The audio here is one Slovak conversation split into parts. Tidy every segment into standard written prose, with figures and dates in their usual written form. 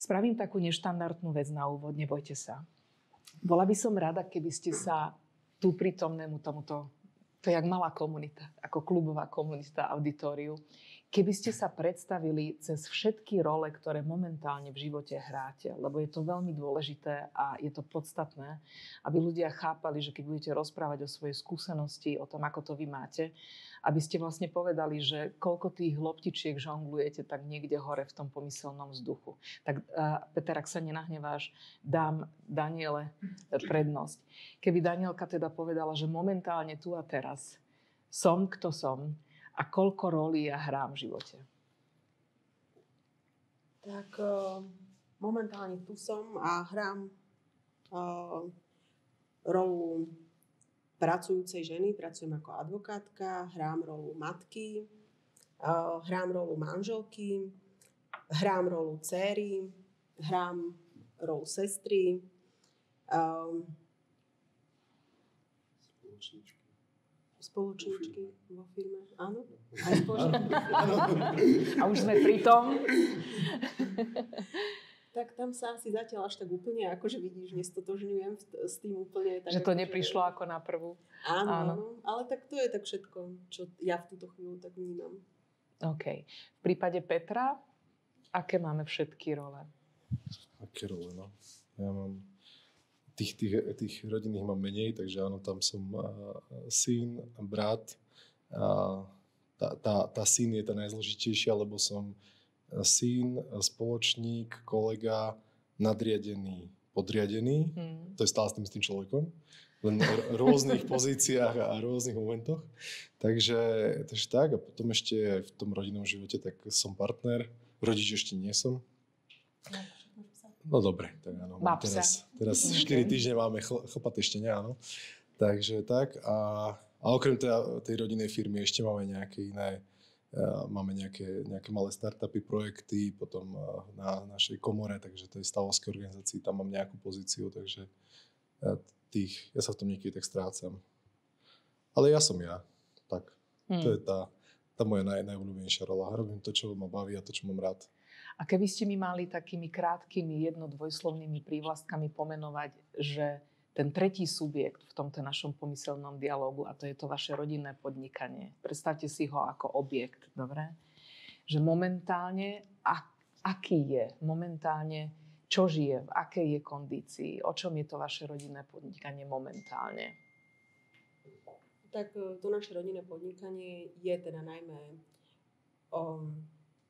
Spravím takú neštandardnú vec na úvod, nebojte sa. Bola by som rada, keby ste sa tu prítomnému tomuto, to je jak malá komunita, ako klubová komunita auditoriu, keby ste sa predstavili cez všetky role, ktoré momentálne v živote hráte, lebo je to veľmi dôležité a je to podstatné, aby ľudia chápali, že keď budete rozprávať o svojej skúsenosti, o tom, ako to vy máte, aby ste vlastne povedali, že koľko tých loptičiek žonglujete tak niekde hore v tom pomyselnom vzduchu. Tak Peter, ak sa nenahneváš, dám Daniele prednosť. Keby Danielka teda povedala, že momentálne tu a teraz som, kto som, a koľko rolí ja hrám v živote? Tak momentálne tu som a hrám rolu pracujúcej ženy, pracujem ako advokátka, hrám rolu matky, hrám rolu manželky, hrám rolu dcéry, hrám rolu sestry, spoločníčky vo firme, áno? Aj spoločníčky. A už sme pri tom. Tak tam sa asi zatiaľ až tak úplne, akože vidíš, nestotožňujem s tým úplne. Tak že to neprišlo ako na prvú. Áno, ale tak to je tak všetko, čo ja v túto chvíľu tak vnímam. OK. V prípade Petra, aké máme všetky role? Aké role, no? Ja mám... Tých rodinných mám menej, takže áno, tam som syn, brat. Tá syn je tá najzložitejšia, lebo som syn, spoločník, kolega, nadriadený, podriadený. To je stále s tým človekom. Len v rôznych pozíciách a rôznych momentoch. Takže tak. A potom ešte v tom rodinnom živote tak som partner. Rodič ešte nie som. No dobre, tak áno. Teraz 4 týždne máme chlpat ešte nie, áno. Takže tak. A okrem tej rodinnej firmy ešte máme nejaké iné, máme nejaké malé startupy, projekty, potom na našej komore, takže to je stavovskej organizácii, tam mám nejakú pozíciu, takže ja sa v tom niekedy tak strácam. Ale ja som ja, tak. To je tá moja najobľúbenejšia rola. Robím to, čo ma baví a to, čo mám rád. A keby ste mi mali takými krátkými jedno-dvojslovnými prívlastkami pomenovať, že ten tretí subjekt v tomto našom pomyselnom dialógu, a to je to vaše rodinné podnikanie, predstavte si ho ako objekt, dobre? Že momentálne, aký je momentálne, čo žije, v akej je kondícii, o čom je to vaše rodinné podnikanie momentálne? Tak to naše rodinné podnikanie je teda najmä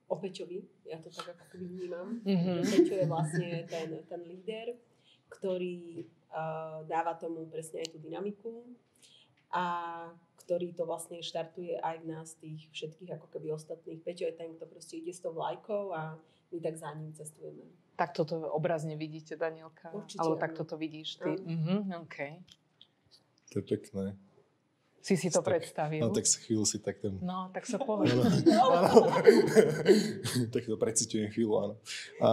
o Peťovi, ja to tak ako keby vnímam. Peťo je vlastne ten líder, ktorý dáva tomu presne aj tú dynamiku a ktorý to vlastne štartuje aj v nás tých všetkých ako keby ostatných. Peťo je ten, kto proste ide s tou vlajkou a my tak za ním cestujeme. Tak toto obrazne vidíte, Danielka? Určite. Alebo tak toto vidíš ty? OK. To je pekné. Si to predstavil? No tak chvíľu si tak ten... No, tak sa povedz. Tak to precitujem chvíľu, áno. A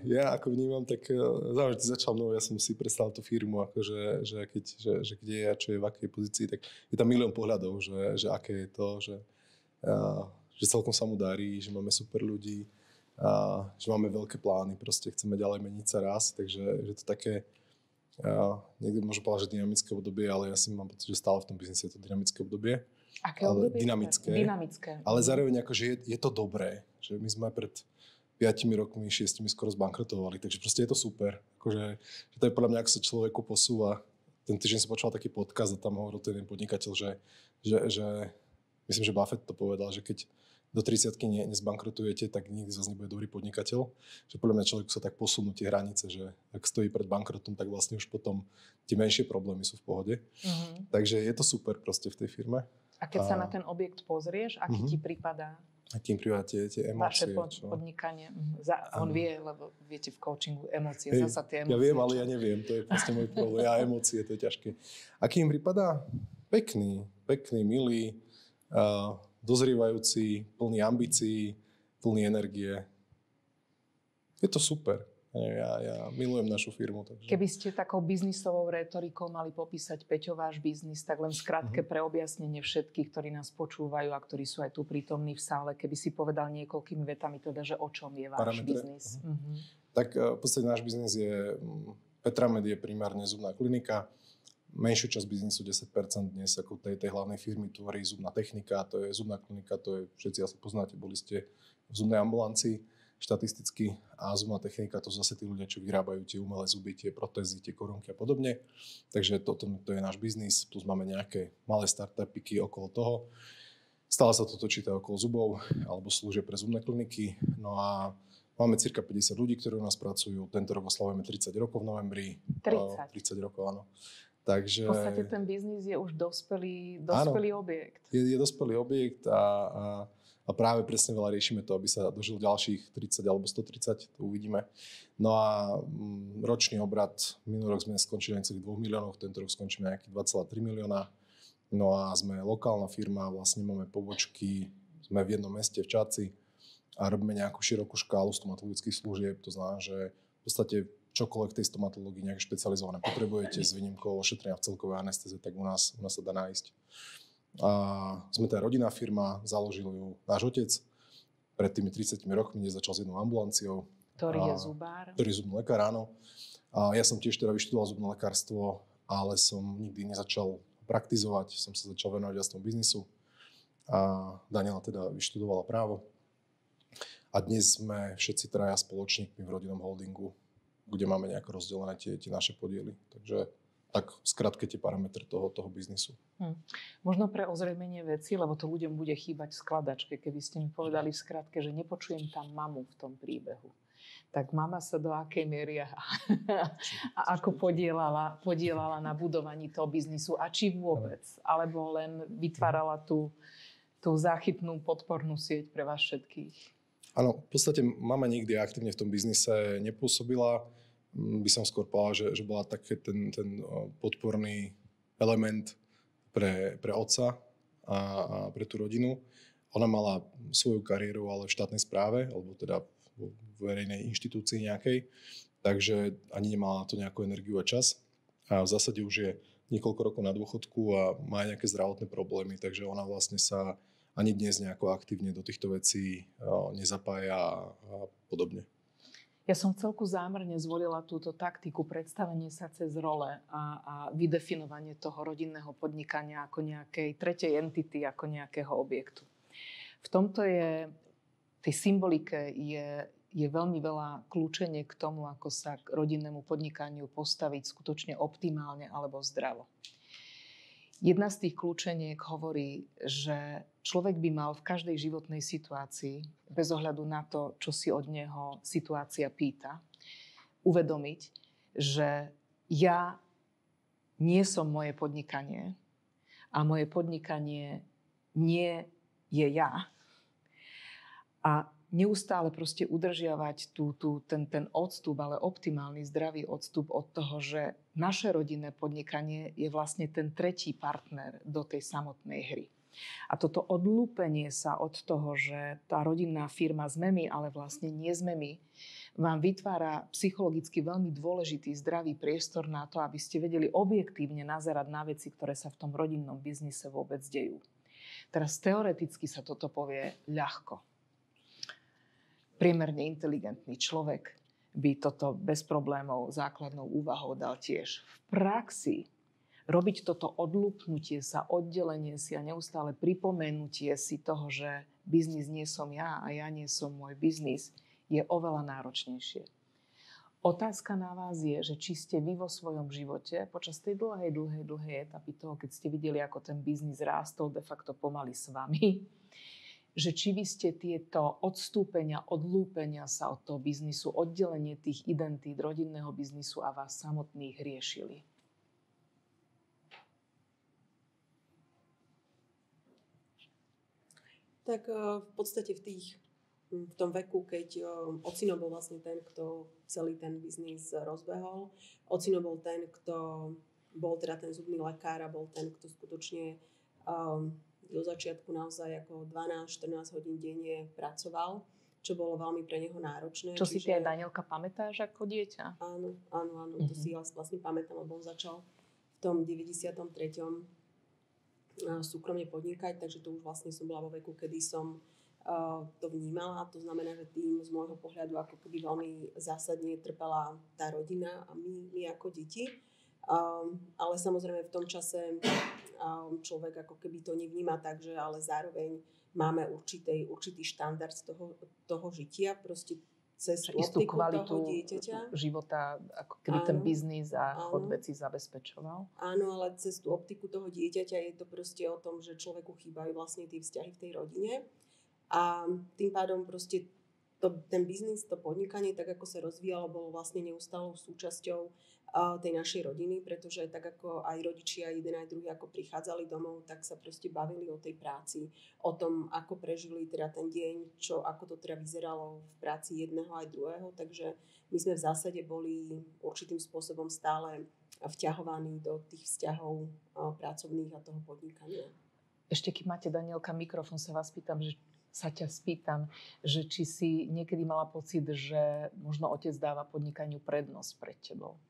ja ako vnímam, tak zároveň, ty začal mnou, ja som si predstavil tú firmu, akože, že kde je a čo je v akej pozícii, tak je tam milión pohľadov, že aké je to, že celkom sa mu darí, že máme super ľudí, že máme veľké plány, proste chceme ďalej meniť sa raz, takže že to také... niekde môžem povedať, že dynamické obdobie, ale ja si mám pocit, že stále v tom biznise je to dynamické obdobie. Aké obdobie? Dynamické. Ale zároveň akože je to dobré, že my sme pred 5 rokmi, 6 skoro zbankrotovali, takže proste je to super. Akože, že to je podľa mňa, ako sa človeku posúva. Ten týždeň som počul taký podcast a tam hovoril ten podnikateľ, že myslím, že Buffett to povedal, že keď do 30-ky nezbankrotujete, tak nikdy z vás nebude dobrý podnikateľ. Že podľa mňa človeku sa tak posunú tie hranice, že ak stojí pred bankrotom, tak vlastne už potom tie menšie problémy sú v pohode. Takže je to super proste v tej firme. A keď sa na ten objekt pozrieš, aký ti pripadá? A tým pripadá tie emócie. Vaše podnikanie. On vie, lebo viete v coachingu emócie, zasa tie emócie. Ja viem, ale ja neviem, to je proste môj problém. Ja emócie, to je ťažké. Aký im pripadá? Pekný, milý, dozrievajúci, plný ambícií, plný energie. Je to super. Ja milujem našu firmu. Takže... Keby ste takou biznisovou rétorikou mali popísať, Peťo, váš biznis, tak len skrátke pre objasnenie všetkých, ktorí nás počúvajú a ktorí sú aj tu prítomní v sále, keby si povedal niekoľkými vetami teda, že o čom je váš biznis. Tak v podstate náš biznis je, Petramed je primárne zubná klinika. Menšiu časť biznisu, 10% dnes ako tej hlavnej firmy tvorí zubná technika, to je zubná klinika, to je, všetci asi poznáte, boli ste v zubnej ambulancii štatisticky, a zubná technika, to sú zase tí ľudia, čo vyrábajú tie umelé zuby, tie protézy, tie korunky a podobne. Takže to je náš biznis, plus máme nejaké malé startupiky okolo toho. Stále sa to točí okolo zubov alebo slúžia pre zubné kliniky. No a máme cirka 50 ľudí, ktorí u nás pracujú. Tento rok oslavujeme 30 rokov v novembri. 30 rokov, áno. Takže, v podstate ten biznis je už dospelý objekt. Je dospelý objekt a práve presne veľa riešime to, aby sa dožil ďalších 30 alebo 130, to uvidíme. No a ročný obrat, minulý rok sme skončili necelých 2 miliónov, tento rok skončíme nejakých 2,3 milióna. No a sme lokálna firma, vlastne máme pobočky, sme v jednom meste v Čadci a robíme nejakú širokú škálu stomatologických služieb, to znamená, že v podstate čokoľvek tej stomatológii nejaké špecializované potrebujete s výnimkou ošetrenia v celkovej anestézie, tak u nás sa dá nájsť. A sme teda rodinná firma, založil ju náš otec pred tými 30 rokmi, kde začal s jednou ambulanciou. Ktorý je zubár. Ktorý je zubný lekár, áno. A ja som tiež teda vyštudoval zubné lekárstvo, ale som nikdy nezačal praktizovať, som sa začal venovať vlastnému biznisu. A Daniela teda vyštudovala právo. A dnes sme všetci traja spoločníkmi v rodinnom holdingu, kde máme nejako rozdelené tie naše podiely. Takže tak v skratke tie parametre toho biznisu. Možno pre ozrejmenie veci, lebo to ľuďom bude chýbať v skladačke, keby ste mi povedali v skratke, že nepočujem tam mamu v tom príbehu. Tak mama sa do akej miery a ako podielala na budovaní toho biznisu a či vôbec, alebo len vytvárala tú záchytnú podpornú sieť pre vás všetkých. Áno, v podstate mama nikdy aktívne v tom biznise nepôsobila. By som skôr povedal, že bola taký ten podporný element pre otca a pre tú rodinu. Ona mala svoju kariéru, ale v štátnej správe, alebo teda v verejnej inštitúcii nejakej. Takže ani nemala na to nejakú energiu a čas. A v zásade už je niekoľko rokov na dôchodku a má nejaké zdravotné problémy, takže ona vlastne sa ani dnes nejako aktívne do týchto vecí nezapája a podobne. Ja som celku zámerne zvolila túto taktiku predstavenie sa cez role a vydefinovanie toho rodinného podnikania ako nejakej tretej entity, ako nejakého objektu. V tomto tej symbolike je veľmi veľa kľúčenie k tomu, ako sa k rodinnému podnikaniu postaviť skutočne optimálne alebo zdravo. Jedna z tých kľúčeniek hovorí, že človek by mal v každej životnej situácii, bez ohľadu na to, čo si od neho situácia pýta, uvedomiť, že ja nie som moje podnikanie a moje podnikanie nie je ja. A neustále proste udržiavať ten odstup, ale optimálny, zdravý odstup od toho, že naše rodinné podnikanie je vlastne ten tretí partner do tej samotnej hry. A toto odlúpenie sa od toho, že tá rodinná firma sme my, ale vlastne nie sme my, vám vytvára psychologicky veľmi dôležitý zdravý priestor na to, aby ste vedeli objektívne nazerať na veci, ktoré sa v tom rodinnom biznise vôbec dejú. Teraz teoreticky sa toto povie ľahko. Priemerne inteligentný človek by toto bez problémov základnou úvahou dal tiež. V praxi robiť toto odlúpnutie sa, oddelenie si a neustále pripomenutie si toho, že biznis nie som ja a ja nie som môj biznis, je oveľa náročnejšie. Otázka na vás je, že či ste vy vo svojom živote počas tej dlhej etapy toho, keď ste videli, ako ten biznis rástol de facto pomaly s vami, že či vy ste tieto odstúpenia, odlúpenia sa od toho biznisu, oddelenie tých identít rodinného biznisu a vás samotných riešili. Tak v podstate v tom veku, keď ocino bol vlastne ten, kto celý ten biznis rozbehol, ocino bol ten, kto bol teda ten zubný lekár a bol ten, kto skutočne do začiatku naozaj ako 12-14 hodín denne pracoval, čo bolo veľmi pre neho náročné. Čo si ty aj, Danielka, pamätáš ako dieťa? Áno, to si ja vlastne pamätám, lebo on začal v tom 93. súkromne podnikať, takže to už vlastne som bola vo veku, kedy som to vnímala. To znamená, že tým z môjho pohľadu ako keby veľmi zásadne trpela tá rodina a my ako deti. Ale samozrejme v tom čase človek ako keby to nevníma tak, že ale zároveň máme určitý štandard toho žitia, proste cez istú optiku kvalitu toho dieťaťa. Života, ako keby ten biznis a chod veci zabezpečoval. Áno, ale cez tú optiku toho dieťaťa je to proste o tom, že človeku chýbajú vlastne tie vzťahy v tej rodine. A tým pádom proste ten biznis, to podnikanie, tak ako sa rozvíjalo, bolo vlastne neustálou súčasťou tej našej rodiny, pretože tak ako aj rodičia, jeden aj druhý, ako prichádzali domov, tak sa proste bavili o tej práci, o tom, ako prežili teda ten deň, ako to teda vyzeralo v práci jedného aj druhého, takže my sme v zásade boli určitým spôsobom stále vťahovaní do tých vzťahov pracovných a toho podnikania. Ešte keď máte, Danielka, mikrofón, sa ťa spýtam, že či si niekedy mala pocit, že možno otec dáva podnikaniu prednosť pred tebou?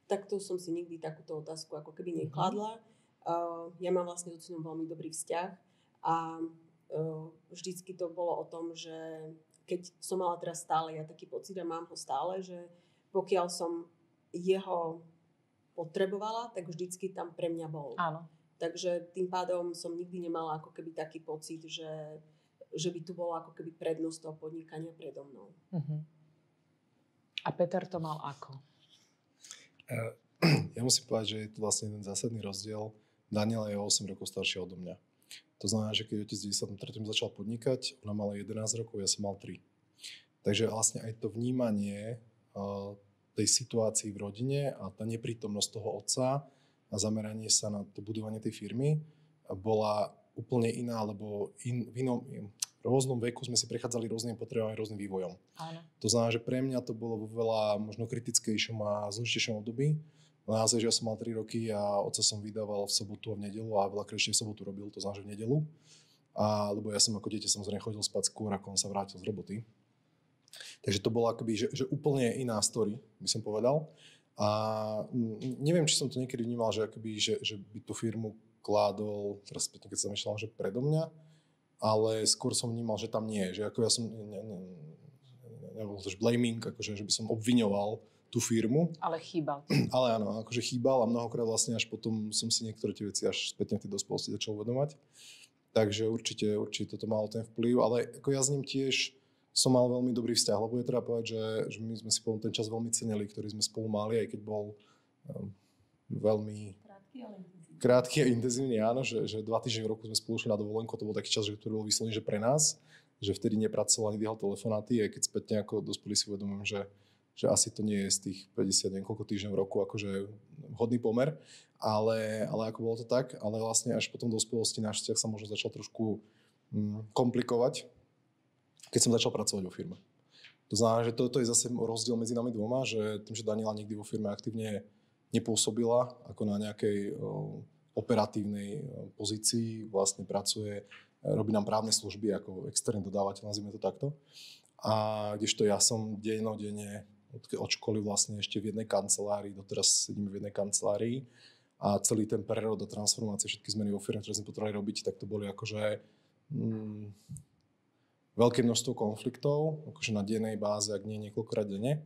Takto som si nikdy takúto otázku ako keby nekladla. Ja mám vlastne s otcom veľmi dobrý vzťah a vždycky to bolo o tom, že keď som mala teraz stále, ja taký pocit a mám ho stále, že pokiaľ som jeho potrebovala, tak vždycky tam pre mňa bol. Áno. Takže tým pádom som nikdy nemala ako keby taký pocit, že by tu bolo ako keby prednosť toho podnikania predo mnou. Uh-huh. A Peter to mal ako? Ja musím povedať, že je to vlastne ten zásadný rozdiel. Daniela je o 8 rokov staršia odo mňa. To znamená, že keď otec v 93. začal podnikať, ona mala 11 rokov, ja som mal 3. Takže vlastne aj to vnímanie tej situácii v rodine a tá neprítomnosť toho otca a zameranie sa na to budovanie tej firmy bola úplne iná, lebo v rôznom veku sme si prechádzali rôznymi potrebami, rôznym vývojom. Áno. To znamená, že pre mňa to bolo vo veľa možno kritickejšom a zložitejšom období. Naozaj, že ja som mal 3 roky a otca som vydával v sobotu a v nedeľu a veľakrát ešte v sobotu robil, to znamená, že v nedeľu. Lebo ja som ako dieťa samozrejme chodil spať skôr, ako on sa vrátil z roboty. Takže to bolo akoby, že úplne iná story, by som povedal. A neviem, či som to niekedy vnímal, že, akoby, že by tú firmu kládol, teraz spätne, keď som myšľal, že predo mňa, ale skôr som vnímal, že tam nie, že ako ja som nebol to blaming, akože, že by som obviňoval tú firmu. Ale chýbal. Ale áno, akože chýbal a mnohokrát vlastne až potom som si niektoré tie veci až spätne v tej dospelosti začal uvedomať. Takže určite toto malo ten vplyv, ale ako ja s ním tiež som mal veľmi dobrý vzťah, lebo je treba povedať, že my sme si spolu ten čas veľmi cenili, ktorý sme spolu mali, aj keď bol veľmi krátky a intenzívny, áno, že 2 týždne v roku sme spolu šli na dovolenku, to bol taký čas, ktorý bol vyslovený, že pre nás, že vtedy nepracoval, nedvíhal telefonáty, aj keď spätne ako dospelý si uvedomujem, že asi to nie je z tých 50 niekoľko týždňov v roku akože hodný pomer, ale ako bolo to tak, ale vlastne až potom do dospelosti náš vzťah sa možno začal trošku komplikovať, keď som začal pracovať vo firme. To znamená, že toto je zase rozdiel medzi nami dvoma, že tým, že Daniela nikdy vo firme aktívne nepôsobila ako na nejakej operatívnej pozícii, vlastne pracuje, robí nám právne služby ako externý dodávateľ, nazvime to takto. A kdežto ja som dennodenne od školy vlastne ešte v jednej kancelárii, doteraz sedíme v jednej kancelárii a celý ten prerod a transformácie, všetky zmeny vo firme, ktoré sme potrebovali robiť, tak to boli akože veľké množstvo konfliktov, akože na dennej báze, ak nie niekoľkokrát denne.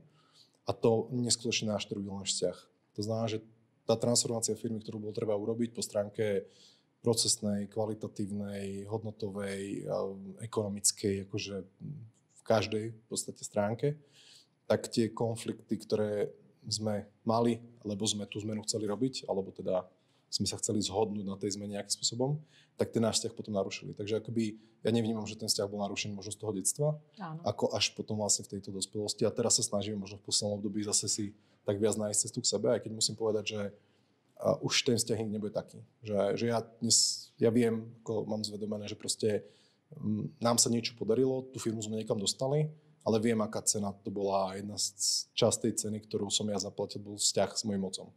A to neskutočne naštrbil náš vzťah. To znamená, že tá transformácia firmy, ktorú bolo treba urobiť po stránke procesnej, kvalitatívnej, hodnotovej, ekonomickej, akože v každej v podstate stránke, tak tie konflikty, ktoré sme mali, lebo sme tú zmenu chceli robiť, alebo teda sme sa chceli zhodnúť na tej zmene nejakým spôsobom, tak ten náš vzťah potom narušili. Takže akoby ja nevnímam, že ten vzťah bol narušený možno z toho detstva, áno, ako až potom vlastne v tejto dospelosti. A teraz sa snažíme možno v poslednom období zase si tak viac nájsť cestu k sebe, aj keď musím povedať, že už ten vzťah nebude taký. Že ja dnes, ja viem, ako mám zvedomené, že proste nám sa niečo podarilo, tú firmu sme niekam dostali, ale viem, aká cena to bola. Jedna z časť tej ceny, ktorú som ja zaplatil, bol vzťah s mojím otcom,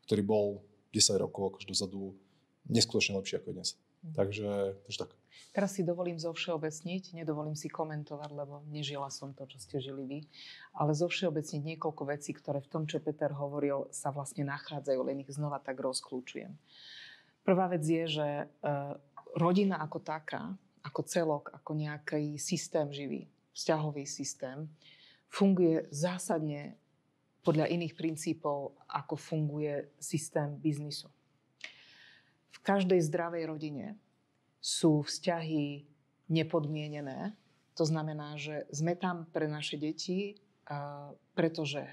ktorý bol 10 rokov akože dozadu neskutočne lepší ako dnes. Takže tak. Teraz si dovolím zovšeobecniť, nedovolím si komentovať, lebo nežila som to, čo ste žili vy, ale zovšeobecniť niekoľko vecí, ktoré v tom, čo Peter hovoril, sa vlastne nachádzajú, len ich znova tak rozklúčujem. Prvá vec je, že rodina ako taká ako celok, ako nejaký systém živý, vzťahový systém, funguje zásadne podľa iných princípov, ako funguje systém biznisu. V každej zdravej rodine sú vzťahy nepodmienené. To znamená, že sme tam pre naše deti, pretože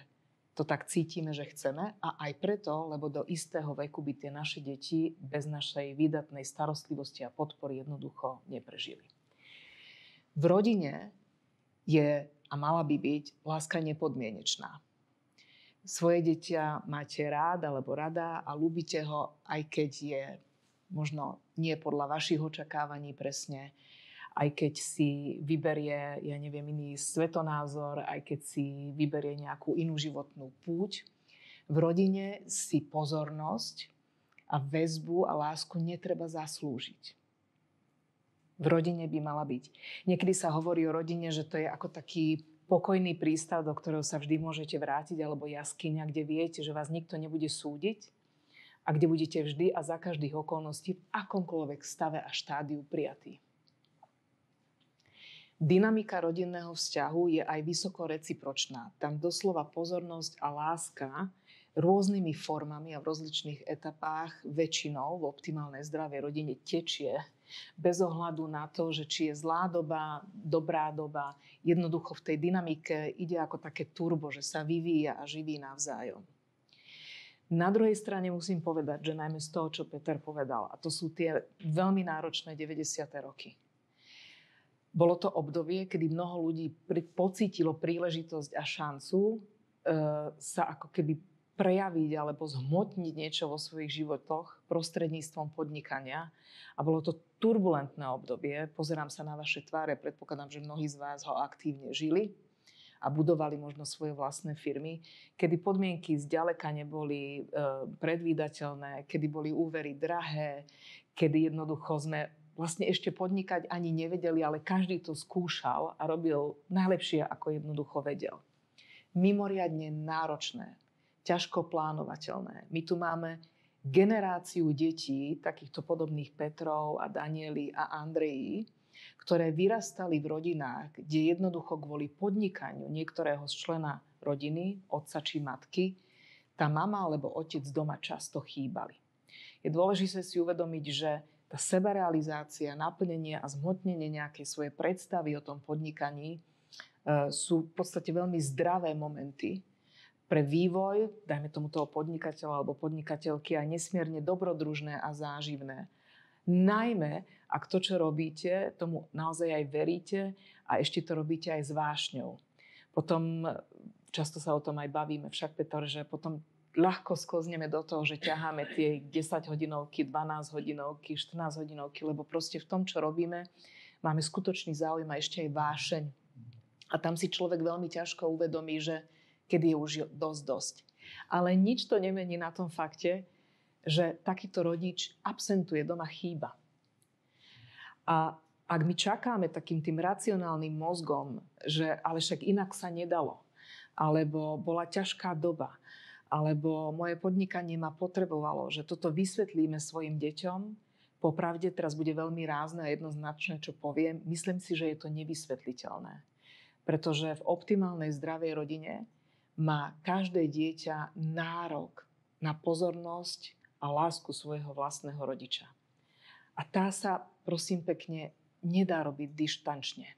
to tak cítime, že chceme, a aj preto, lebo do istého veku by tie naše deti bez našej výdatnej starostlivosti a podpory jednoducho neprežili. V rodine je a mala by byť láska nepodmienečná. Svoje dieťa máte rád alebo rada a ľúbite ho, aj keď je možno nie podľa vašich očakávaní presne, aj keď si vyberie, iný svetonázor, aj keď si vyberie nejakú inú životnú púť. V rodine si pozornosť a väzbu a lásku netreba zaslúžiť. V rodine by mala byť. Niekedy sa hovorí o rodine, že to je ako taký pokojný prístav, do ktorého sa vždy môžete vrátiť, alebo jaskyňa, kde viete, že vás nikto nebude súdiť a kde budete vždy a za každých okolností v akomkoľvek stave a štádiu prijatí. Dynamika rodinného vzťahu je aj vysoko recipročná. Tam doslova pozornosť a láska rôznymi formami a v rozličných etapách väčšinou v optimálnej zdravej rodine tečie bez ohľadu na to, že či je zlá doba, dobrá doba. Jednoducho v tej dynamike ide ako také turbo, že sa vyvíja a živí navzájom. Na druhej strane musím povedať, že najmä z toho, čo Peter povedal, a to sú tie veľmi náročné 90. roky. Bolo to obdobie, kedy mnoho ľudí pocítilo príležitosť a šancu sa ako keby prejaviť alebo zhmotniť niečo vo svojich životoch prostredníctvom podnikania. A bolo to turbulentné obdobie. Pozerám sa na vaše tváre, predpokladám, že mnohí z vás ho aktívne žili a budovali možno svoje vlastné firmy, kedy podmienky zďaleka neboli predvídateľné, kedy boli úvery drahé, kedy jednoducho sme vlastne ešte podnikať ani nevedeli, ale každý to skúšal a robil najlepšie, ako jednoducho vedel. Mimoriadne náročné, ťažko plánovateľné. My tu máme generáciu detí, takýchto podobných Petrov a Danieli a Andrejí, ktoré vyrastali v rodinách, kde jednoducho kvôli podnikaniu niektorého z člena rodiny, otca či matky, tá mama alebo otec doma často chýbali. Je dôležité si uvedomiť, že tá sebarealizácia, naplnenie a zhmotnenie nejakej svojej predstavy o tom podnikaní sú v podstate veľmi zdravé momenty pre vývoj, dajme tomu toho podnikateľa alebo podnikateľky, aj nesmierne dobrodružné a záživné. Najmä, ak to, čo robíte, tomu naozaj aj veríte a ešte to robíte aj s vášňou. Potom, často sa o tom aj bavíme, však Peter, že potom ľahko sklzneme do toho, že ťaháme tie 10 hodinovky, 12 hodinovky, 14 hodinovky, lebo proste v tom, čo robíme, máme skutočný záujem a ešte aj vášeň. A tam si človek veľmi ťažko uvedomí, že kedy je už dosť. Ale nič to nemení na tom fakte, že takýto rodič absentuje, doma chýba. A ak my čakáme takým tým racionálnym mozgom, že ale však inak sa nedalo, alebo bola ťažká doba, alebo moje podnikanie ma potrebovalo, že toto vysvetlíme svojim deťom, popravde teraz bude veľmi rázne a jednoznačné, čo poviem, myslím si, že je to nevysvetliteľné. Pretože v optimálnej zdravej rodine má každé dieťa nárok na pozornosť a lásku svojho vlastného rodiča. A tá sa, prosím pekne, nedá robiť dištančne.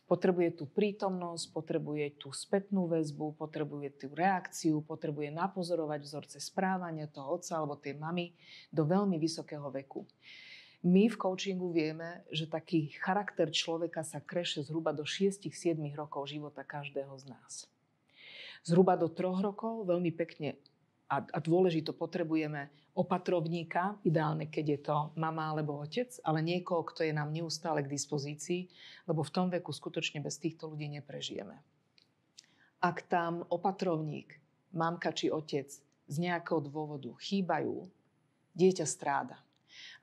Potrebuje tú prítomnosť, potrebuje tú spätnú väzbu, potrebuje tú reakciu, potrebuje napozorovať vzorce správania toho otca alebo tej mamy do veľmi vysokého veku. My v coachingu vieme, že taký charakter človeka sa kreše zhruba do 6-7 rokov života každého z nás. Zhruba do 3 rokov veľmi pekne a dôležito potrebujeme opatrovníka, ideálne keď je to mama alebo otec, ale niekoho, kto je nám neustále k dispozícii, lebo v tom veku skutočne bez týchto ľudí neprežijeme. Ak tam opatrovník, mamka či otec z nejakého dôvodu chýbajú, dieťa stráda.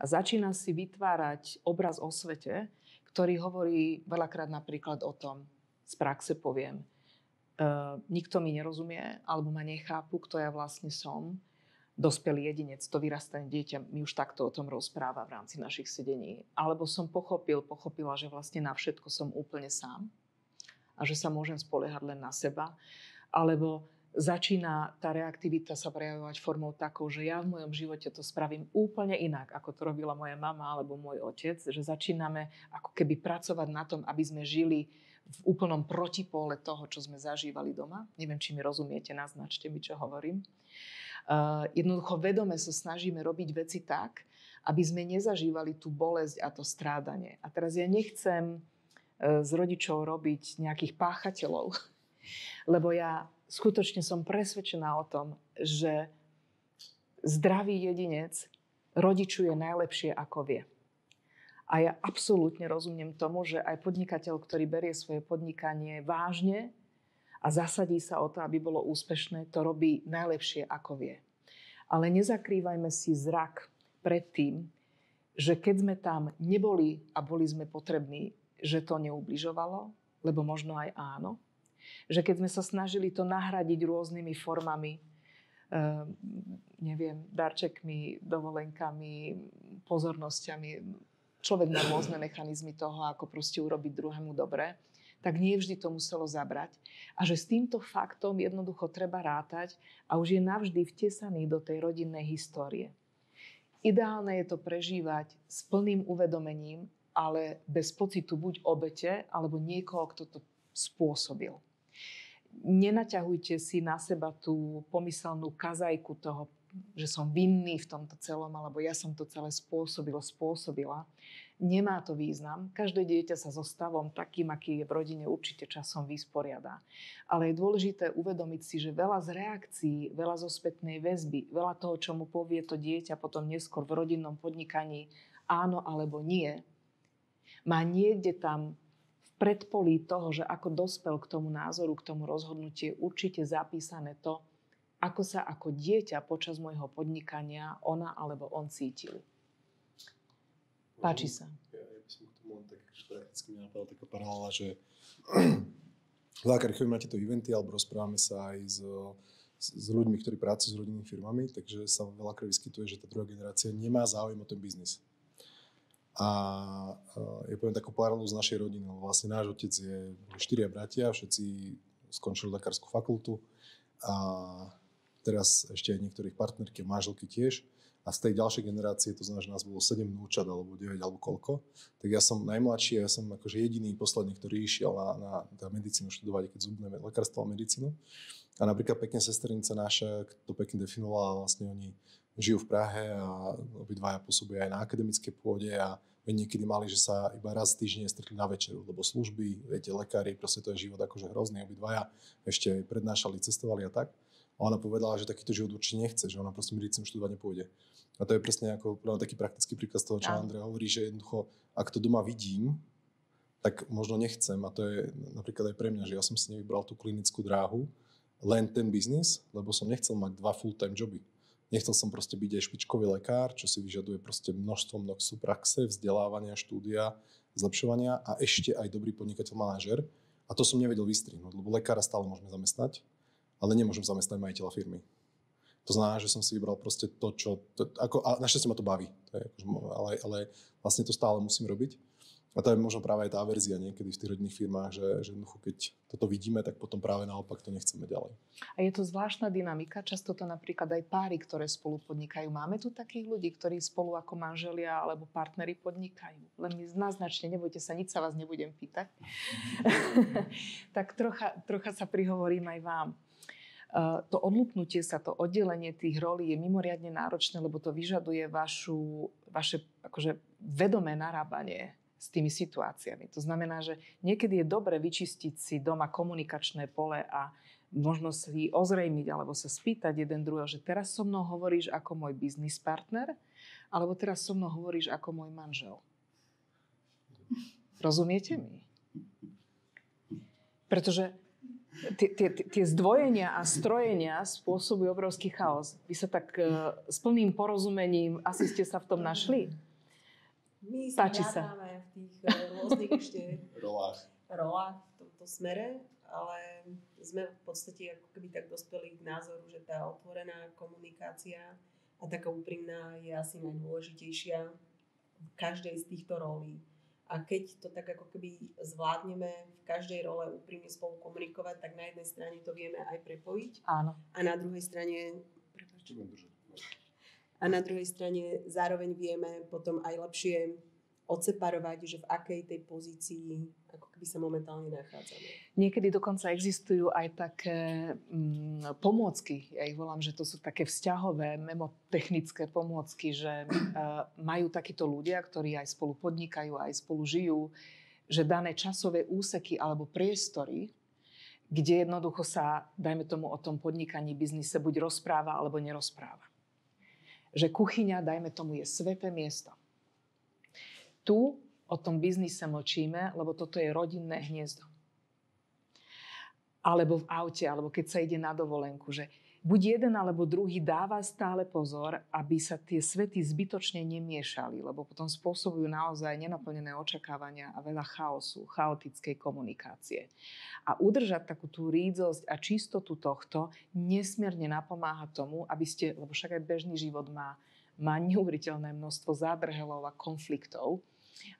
A začína si vytvárať obraz o svete, ktorý hovorí veľakrát napríklad o tom, z praxe poviem, nikto mi nerozumie, alebo ma nechápu, kto ja vlastne som. dospelý jedinec, to vyrastané dieťa mi už takto o tom rozpráva v rámci našich sedení. Alebo som pochopila, že vlastne na všetko som úplne sám a že sa môžem spoliehať len na seba. Alebo začína tá reaktivita sa prejavovať formou takou, že ja v mojom živote to spravím úplne inak, ako to robila moja mama alebo môj otec. Že začíname ako keby pracovať na tom, aby sme žili v úplnom protipóle toho, čo sme zažívali doma. Neviem, či mi rozumiete, naznačte mi, čo hovorím. Jednoducho vedome sa snažíme robiť veci tak, aby sme nezažívali tú bolesť a to strádanie. A teraz ja nechcem z rodičov robiť nejakých páchateľov, lebo ja skutočne som presvedčená o tom, že zdravý jedinec rodičuje najlepšie, ako vie. A ja absolútne rozumiem tomu, že aj podnikateľ, ktorý berie svoje podnikanie vážne a zasadí sa o to, aby bolo úspešné, to robí najlepšie, ako vie. Ale nezakrývajme si zrak pred tým, že keď sme tam neboli a boli sme potrební, že to neubližovalo, lebo možno aj áno. Že keď sme sa snažili to nahradiť rôznymi formami, darčekmi, dovolenkami, pozornosťami, človek má rôzne mechanizmy toho, ako proste urobiť druhému dobre, tak nie vždy to muselo zabrať. A že s týmto faktom jednoducho treba rátať a už je navždy vtesaný do tej rodinnej histórie. Ideálne je to prežívať s plným uvedomením, ale bez pocitu buď obete, alebo niekoho, kto to spôsobil. Nenaťahujte si na seba tú pomyselnú kazajku toho, že som vinný v tomto celom, alebo ja som to celé spôsobila. Nemá to význam. Každé dieťa sa so stavom takým, aký je v rodine, určite časom vysporiadá. Ale je dôležité uvedomiť si, že veľa z reakcií, veľa zo spätnej väzby, veľa toho, čo mu povie to dieťa potom neskôr v rodinnom podnikaní, áno alebo nie, má niekde tam v predpolí toho, že ako dospel k tomu názoru, k tomu rozhodnutiu, určite zapísané to, ako sa ako dieťa počas môjho podnikania ona alebo on cítili. Páči sa. Ja by som k tomu len tak prakticky mi napadla taká paralela, že veľakrát chodíme na tieto eventy alebo rozprávame sa aj s ľuďmi, ktorí pracujú s rodinnými firmami, takže sa veľakrát vyskytuje, že tá druhá generácia nemá záujem o ten biznis. A ja poviem takú paralelu z našej rodiny, lebo vlastne náš otec je 4 bratia, všetci skončili lekárskú fakultu a teraz ešte aj niektorých partnerky a manželky tiež. A z tej ďalšej generácie, to znamená, že nás bolo 7 vnúčat, alebo 9, alebo koľko. Tak ja som najmladší, ja som akože jediný posledný, ktorý išiel na medicínu študovať, keď zubné lekárstvo a medicínu. A napríklad pekne sesternica naša, to pekne definovala, vlastne oni žijú v Prahe a obidvaja pôsobia aj na akademickej pôde a niekedy mali, že sa iba raz týždenne stretli na večeru, lebo služby, viete, lekári, proste to je život akože hrozný, obidvaja ešte prednášali, cestovali a tak. A ona povedala, že takýto život určite nechce, že ona proste medicínu študovať nepôjde. A to je presne ako taký praktický príkaz toho, čo Andrea hovorí, že jednoducho, ak to doma vidím, tak možno nechcem. A to je napríklad aj pre mňa, že ja som si nevybral tú klinickú dráhu, len ten biznis, lebo som nechcel mať 2 full-time joby. Nechcel som proste byť aj špičkový lekár, čo si vyžaduje proste množstvo praxe, vzdelávania, štúdia, zlepšovania a ešte aj dobrý podnikateľ, manažer. A to som nevedel vystrihnúť, lebo lekára stále môžeme zamestnať, ale nemôžem zamestnať majiteľa firmy. To znamená, že som si vybral proste to, čo... a našťastie ma to baví, to je, ale vlastne to stále musím robiť. A to je možno práve aj tá averzia niekedy v tých rodinných firmách, že keď toto vidíme, tak potom práve naopak to nechceme ďalej. A je to zvláštna dynamika, často to napríklad aj páry, ktoré spolu podnikajú. Máme tu takých ľudí, ktorí spolu ako manželia alebo partneri podnikajú. Len mi naznačne, nebojte sa, nič sa vás nebudem pýtať. Tak trocha sa prihovorím aj vám. To odlúpnutie sa, to oddelenie tých rolí je mimoriadne náročné, lebo to vyžaduje vaše akože vedomé narábanie s tými situáciami. To znamená, že niekedy je dobre vyčistiť si doma komunikačné pole a možno si ozrejmiť alebo sa spýtať jeden druhého, že teraz so mnou hovoríš ako môj biznis partner, alebo teraz so mnou hovoríš ako môj manžel. Rozumiete mi? Pretože tie zdvojenia a strojenia spôsobujú obrovský chaos. Vy sa tak s plným porozumením, asi ste sa v tom našli? My sa hľadáme v tých rôznych ešte rolách v tomto smere. ale sme v podstate ako keby tak dospeli k názoru, že tá otvorená komunikácia a taká úprimná je asi najdôležitejšia v každej z týchto rolí. A keď to tak ako keby zvládneme v každej role úprimne spolu komunikovať, tak na jednej strane to vieme aj prepojiť. Áno. A na druhej strane zároveň vieme potom aj lepšie odseparovať, že v akej tej pozícii ako keby sa momentálne nachádzame. Niekedy dokonca existujú aj také pomôcky. Ja ich volám, že to sú také vzťahové, memotechnické pomôcky, že majú takíto ľudia, ktorí aj spolu podnikajú, aj spolu žijú, že dané časové úseky alebo priestory, kde jednoducho sa, dajme tomu, o tom podnikaní, biznise buď rozpráva alebo nerozpráva. Že kuchyňa, dajme tomu, je sväté miesto. Tu o tom biznise mlčíme, lebo toto je rodinné hniezdo. Alebo v aute, alebo keď sa ide na dovolenku, že buď jeden alebo druhý dáva stále pozor, aby sa tie svety zbytočne nemiešali, lebo potom spôsobujú naozaj nenaplnené očakávania a veľa chaosu, chaotickej komunikácie. A udržať takú tú rídzosť a čistotu tohto nesmierne napomáha tomu, aby ste, lebo však aj bežný život má neuveriteľné množstvo zádrhelov a konfliktov,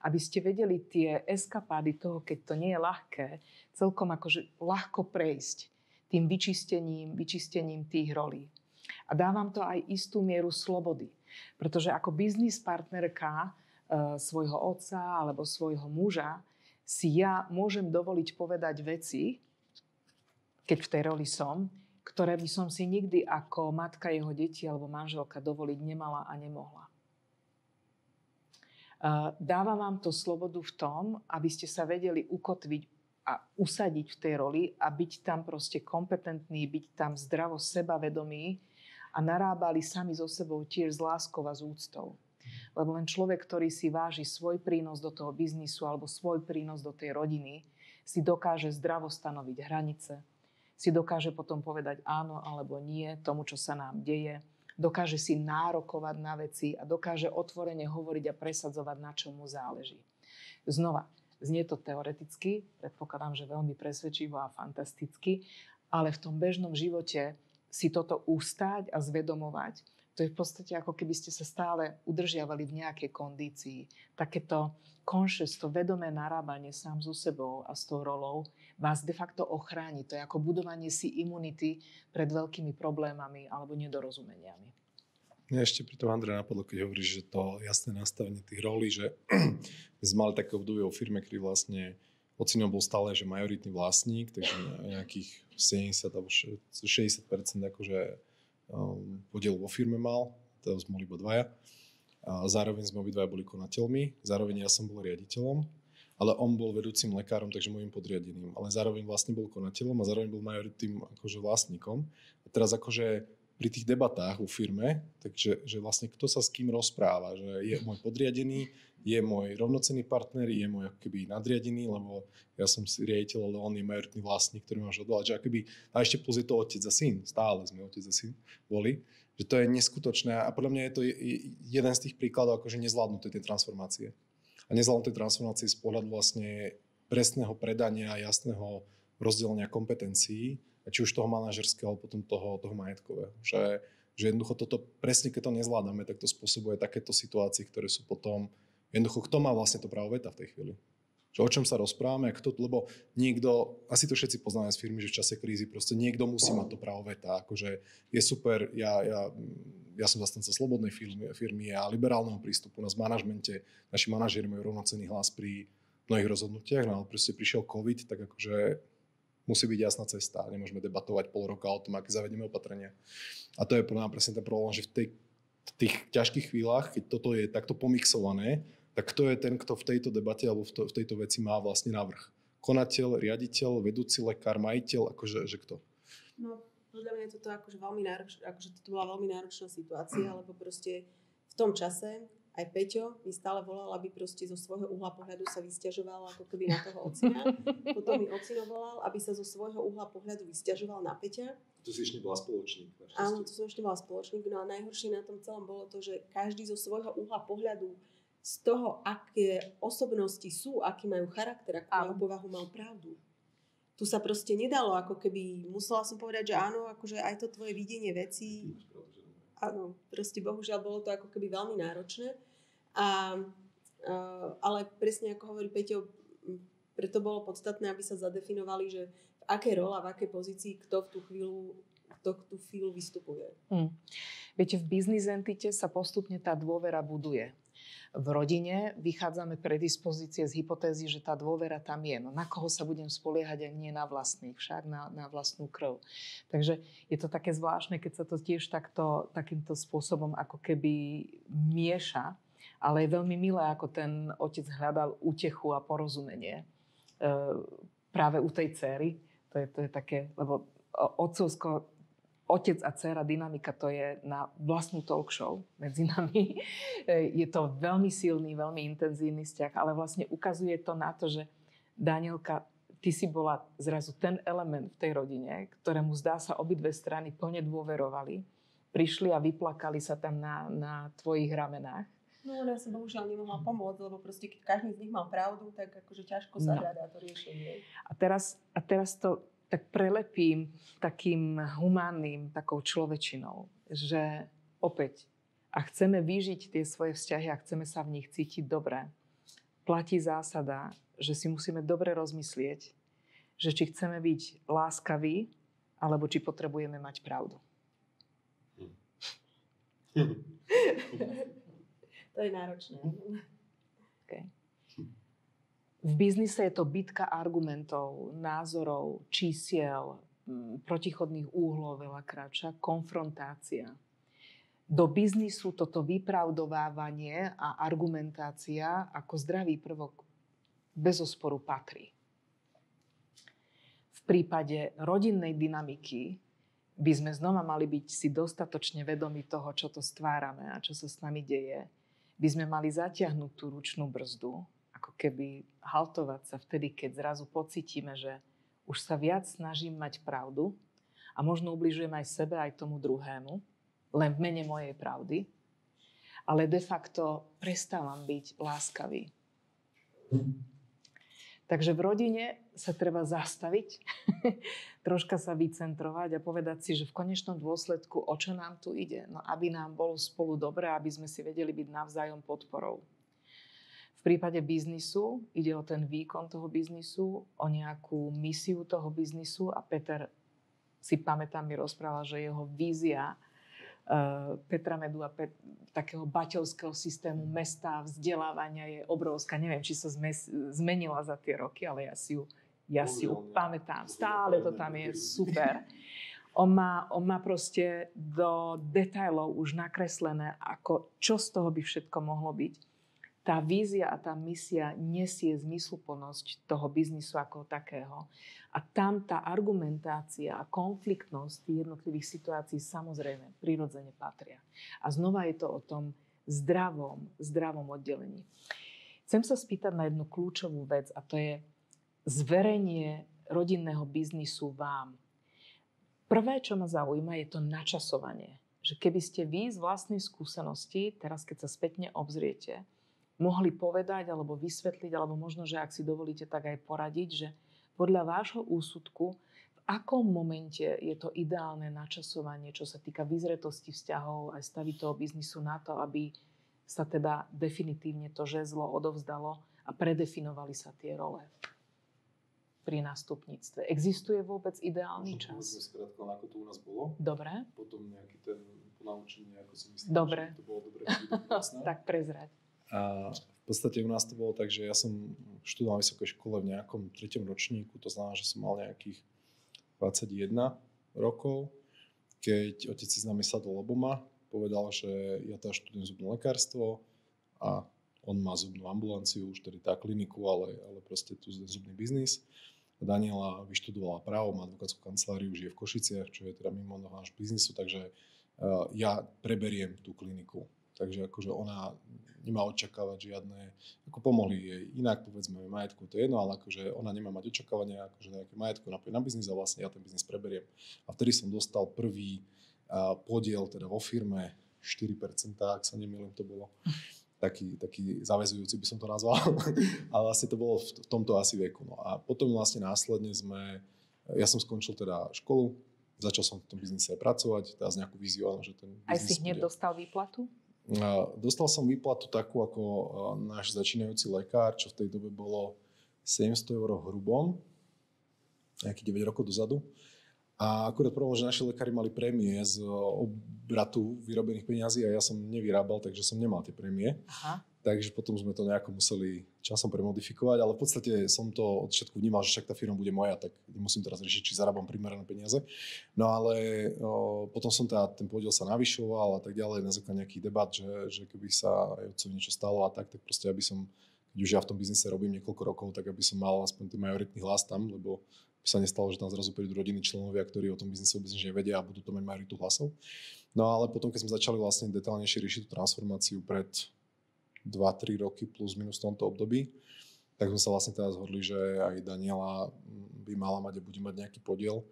aby ste vedeli tie eskapády toho, keď to nie je ľahké, celkom akože ľahko prejsť tým vyčistením tých rolí. A dávam to aj istú mieru slobody. Pretože ako biznis partnerka svojho otca alebo svojho muža si ja môžem dovoliť povedať veci, keď v tej roli som, ktoré by som si nikdy ako matka jeho detí alebo manželka dovoliť nemala a nemohla. Dávam vám to slobodu v tom, aby ste sa vedeli ukotviť a usadiť v tej roli a byť tam proste kompetentní, byť tam zdravo sebavedomí a narábali sami so sebou tiež s láskou a s úctou. Lebo len človek, ktorý si váži svoj prínos do toho biznisu alebo svoj prínos do tej rodiny, si dokáže zdravo stanoviť hranice, si dokáže potom povedať áno alebo nie tomu, čo sa nám deje, dokáže si nárokovať na veci a dokáže otvorene hovoriť a presadzovať, na čom mu záleží. Znova, znie to teoreticky, predpokladám, že veľmi presvedčivo a fantasticky, ale v tom bežnom živote si toto ustáť a zvedomovať, to je v podstate ako keby ste sa stále udržiavali v nejakej kondícii. Takéto conscious, to vedomé narábanie sám so sebou a s tou rolou vás de facto ochráni. To je ako budovanie si imunity pred veľkými problémami alebo nedorozumeniami. Mňa ešte pri tom, Andrej, napadlo, keď hovoríš, že to jasné nastavenie tých rolí, že sme mali také obdobie vo firme, kedy vlastne ocino bol stále, že majoritný vlastník, takže nejakých 70 alebo 60% akože podiel vo firme mal, teda sme boli iba dvaja. A zároveň sme obidvaja boli konateľmi, zároveň ja som bol riaditeľom, ale on bol vedúcim lekárom, takže môjim podriadeným. Ale zároveň vlastne bol konateľom a zároveň bol majoritným akože vlastníkom. A teraz akože pri tých debatách vo firme, takže že vlastne kto sa s kým rozpráva, že je môj podriadený, je môj rovnocenný partner, je môj ako keby nadriadený, lebo ja som riaditeľ, ale on je majoritný vlastník, ktorý máš odvolať. Že akoby, a ešte plus je to otec a syn, stále sme otec a syn boli, že to je neskutočné a podľa mňa je to jeden z tých príkladov akože nezvládnuté tej transformácie. A nezvládnuté transformácie z pohľadu vlastne presného predania, jasného rozdelenia kompetencií, či už toho manažerského, potom toho majetkového. Že jednoducho toto, presne keď to nezvládame, tak to spôsobuje takéto situácie, ktoré sú potom, jednoducho, kto má vlastne to právo veta v tej chvíli. Že o čom sa rozprávame, lebo niekto, asi to všetci poznáme z firmy, že v čase krízy proste niekto musí mať to právo veta. Akože je super, ja som zastanca slobodnej firmy a liberálneho prístupu na manažmente. Naši manažéri majú rovnocenný hlas pri mnohých rozhodnutiach, no ale proste prišiel COVID, tak akože musí byť jasná cesta. Nemôžeme debatovať pol roka o tom, aké zavedieme opatrenia. A to je presne ten problém, že v tých ťažkých chvíľach, keď toto je takto pomixované, tak kto je ten, kto v tejto debate alebo v tejto veci má vlastne navrch? Konateľ, riaditeľ, vedúci lekár, majiteľ, akože že kto? No, podľa mňa je toto akože veľmi náročná, toto bola veľmi náročná situácia, lebo proste v tom čase aj Peťo mi stále volal, aby proste zo svojho uhla pohľadu sa vysťažoval ako keby na toho ocina. Potom mi ocino volal, aby sa zo svojho uhla pohľadu vysťažoval na Peťa. Tu si ešte nebola spoločník. Áno, tu som ešte bola spoločník, no a najhoršie na tom celom bolo to, že každý zo svojho uhla pohľadu z toho, aké osobnosti sú, aký majú charakter, akú majú povahu, mal pravdu. tu sa proste nedalo, ako keby musela som povedať, že áno, akože aj to tvoje videnie vecí, áno, proste bohužiaľ bolo to ako keby veľmi náročné. Ale presne ako hovorí Peťo, preto bolo podstatné, aby sa zadefinovali, že v akej role, v akej pozícii kto v tú chvíľu vystupuje. Viete, v business entite sa postupne tá dôvera buduje. V rodine vychádzame predispozície z hypotézy, že tá dôvera tam je. No na koho sa budem spoliehať, ak nie na vlastných, však na vlastnú krv. Takže je to také zvláštne, keď sa to tiež takýmto spôsobom ako keby mieša, ale je veľmi milé, ako ten otec hľadal útechu a porozumenie práve u tej dcery. To je také, lebo otec a dcera dynamika, to je na vlastnú talk show medzi nami. Je to veľmi silný, veľmi intenzívny vzťah, ale vlastne ukazuje to na to, že Danielka, ty si bola zrazu ten element v tej rodine, ktorému zdá sa obidve strany plne dôverovali. Prišli a vyplakali sa tam na tvojich ramenách. No, ja som bohužiaľ nemohla pomôcť, lebo proste keď každý z nich mal pravdu, tak akože ťažko sa hľadá to riešenie. A teraz to tak prelepím takým humánnym, takou človečinou, že opäť, ak chceme vyžiť tie svoje vzťahy a chceme sa v nich cítiť dobre, platí zásada, že si musíme dobre rozmyslieť, že či chceme byť láskaví, alebo či potrebujeme mať pravdu. To je náročné. Okay. V biznise je to bitka argumentov, názorov, čísiel, protichodných úhlov veľakrát, však konfrontácia. Do biznisu toto vypravdovávanie a argumentácia ako zdravý prvok bezosporu patrí. V prípade rodinnej dynamiky by sme znova mali byť si dostatočne vedomi toho, čo to stvárame a čo sa s nami deje. By sme mali zatiahnuť tú ručnú brzdu, ako keby haltovať sa vtedy, keď zrazu pocítime, že už sa viac snažím mať pravdu a možno ubližujem aj sebe, aj tomu druhému, len v mene mojej pravdy, ale de facto prestávam byť láskavý. Takže v rodine sa treba zastaviť, troška sa vycentrovať a povedať si, že v konečnom dôsledku, o čo nám tu ide? No, aby nám bolo spolu dobre, aby sme si vedeli byť navzájom podporou. V prípade biznisu ide o ten výkon toho biznisu, o nejakú misiu toho biznisu a Peter, si pamätám, mi rozprával, že jeho vízia Petra Medu a takého baťovského systému mesta, vzdelávania je obrovská. Neviem, či sa zmenila za tie roky, ale ja si ju pamätám. Stále to tam je super. On má proste do detailov už nakreslené, ako čo z toho by všetko mohlo byť. Tá vízia a tá misia nesie zmysluplnosť toho biznisu ako takého. A tam tá argumentácia a konfliktnosť jednotlivých situácií samozrejme prirodzene patria. A znova je to o tom zdravom oddelení. Chcem sa spýtať na jednu kľúčovú vec a to je zverenie rodinného biznisu vám. Prvé, čo ma zaujíma, je to načasovanie. Že keby ste vy z vlastnej skúsenosti, teraz keď sa spätne obzriete, mohli povedať, alebo vysvetliť, alebo možno, že ak si dovolíte, tak aj poradiť, že podľa vášho úsudku, v akom momente je to ideálne načasovanie, čo sa týka vyzretosti vzťahov aj stavy toho biznisu na to, aby sa teda definitívne to žezlo odovzdalo a predefinovali sa tie role pri nástupníctve. Existuje vôbec ideálny čas? Možno skrátka, ako to u nás bolo. Dobre. Potom nejaký ten ponaučenie, ako si myslím, dobre. že to bolo dobre. Tak prezrať. A v podstate u nás to bolo tak, že ja som študoval na vysokej škole v nejakom 3. ročníku, to znamená, že som mal nejakých 21 rokov, keď otec si s nami sadol oboma, povedal, že ja teda študujem zubné lekárstvo a on má zubnú ambulanciu, už tedy tá kliniku, ale proste tu zubný biznis. Daniela vyštudovala právo, má advokátsku kanceláriu, žije v Košiciach, čo je teda mimo nášho biznisu, takže ja preberiem tú kliniku. Takže akože ona nemá očakávať žiadne, ako pomohli jej inak, povedzme, majetku, to je jedno, ale akože ona nemá mať očakávania, akože nejaké majetku napojiť na biznis a vlastne ja ten biznis preberiem. A vtedy som dostal prvý podiel teda vo firme, 4%, ak sa nemýlim, to bolo. taký zaväzujúci by som to nazval. Ale vlastne to bolo v tomto asi veku. No a potom vlastne následne ja som skončil teda školu, začal som v tom biznise pracovať, teda z nejakú víziu, že ten biznis... Aj si hneď dostal výplatu? Dostal som výplatu takú ako náš začínajúci lekár, čo v tej dobe bolo 700 eur hrubom, nejakých 9 rokov dozadu. A akurát problém, že naši lekári mali prémie z obratu vyrobených peňazí a ja som nevyrábal, takže som nemal tie prémie. Aha. Takže potom sme to nejako museli časom premodifikovať, ale v podstate som to od všetku vnímal, že však tá firma bude moja, tak nemusím teraz riešiť, či zarábam primerané peniaze. No ale potom som ten podiel sa navyšoval a tak ďalej na základe nejakých debat, že keby sa aj otcovi niečo stalo a tak proste aby som, keď už ja v tom biznise robím niekoľko rokov, tak aby som mal aspoň ten majoritný hlas tam, lebo by sa nestalo, že tam zrazu prídu rodinní členovia, ktorí o tom biznise vôbec nič nevedia a budú to mať majoritu hlasov. No ale potom, keď sme začali vlastne detálnejšie riešiť tú transformáciu pred 2-3 roky plus minus v tomto období, tak sme sa vlastne teda zhodli, že aj Daniela by mala mať a bude mať nejaký podiel.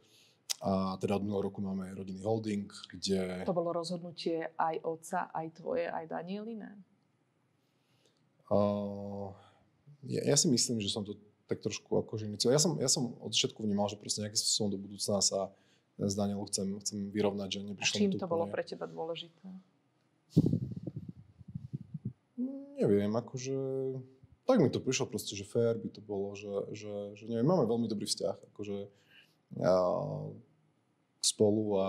A teda od minulého roku máme rodinný holding, kde... To bolo rozhodnutie aj otca, aj tvoje, aj Danieline? Ja si myslím, že som to tak trošku akože inicioval. Ja som od začiatku vnímal, že proste nejakým spôsobom do budúcna sa s Danielou chcem vyrovnať, že neprišlo. A čím to bolo pre teba dôležité? Neviem, akože... Tak mi to prišlo proste, že fér by to bolo, že neviem, máme veľmi dobrý vzťah, akože spolu a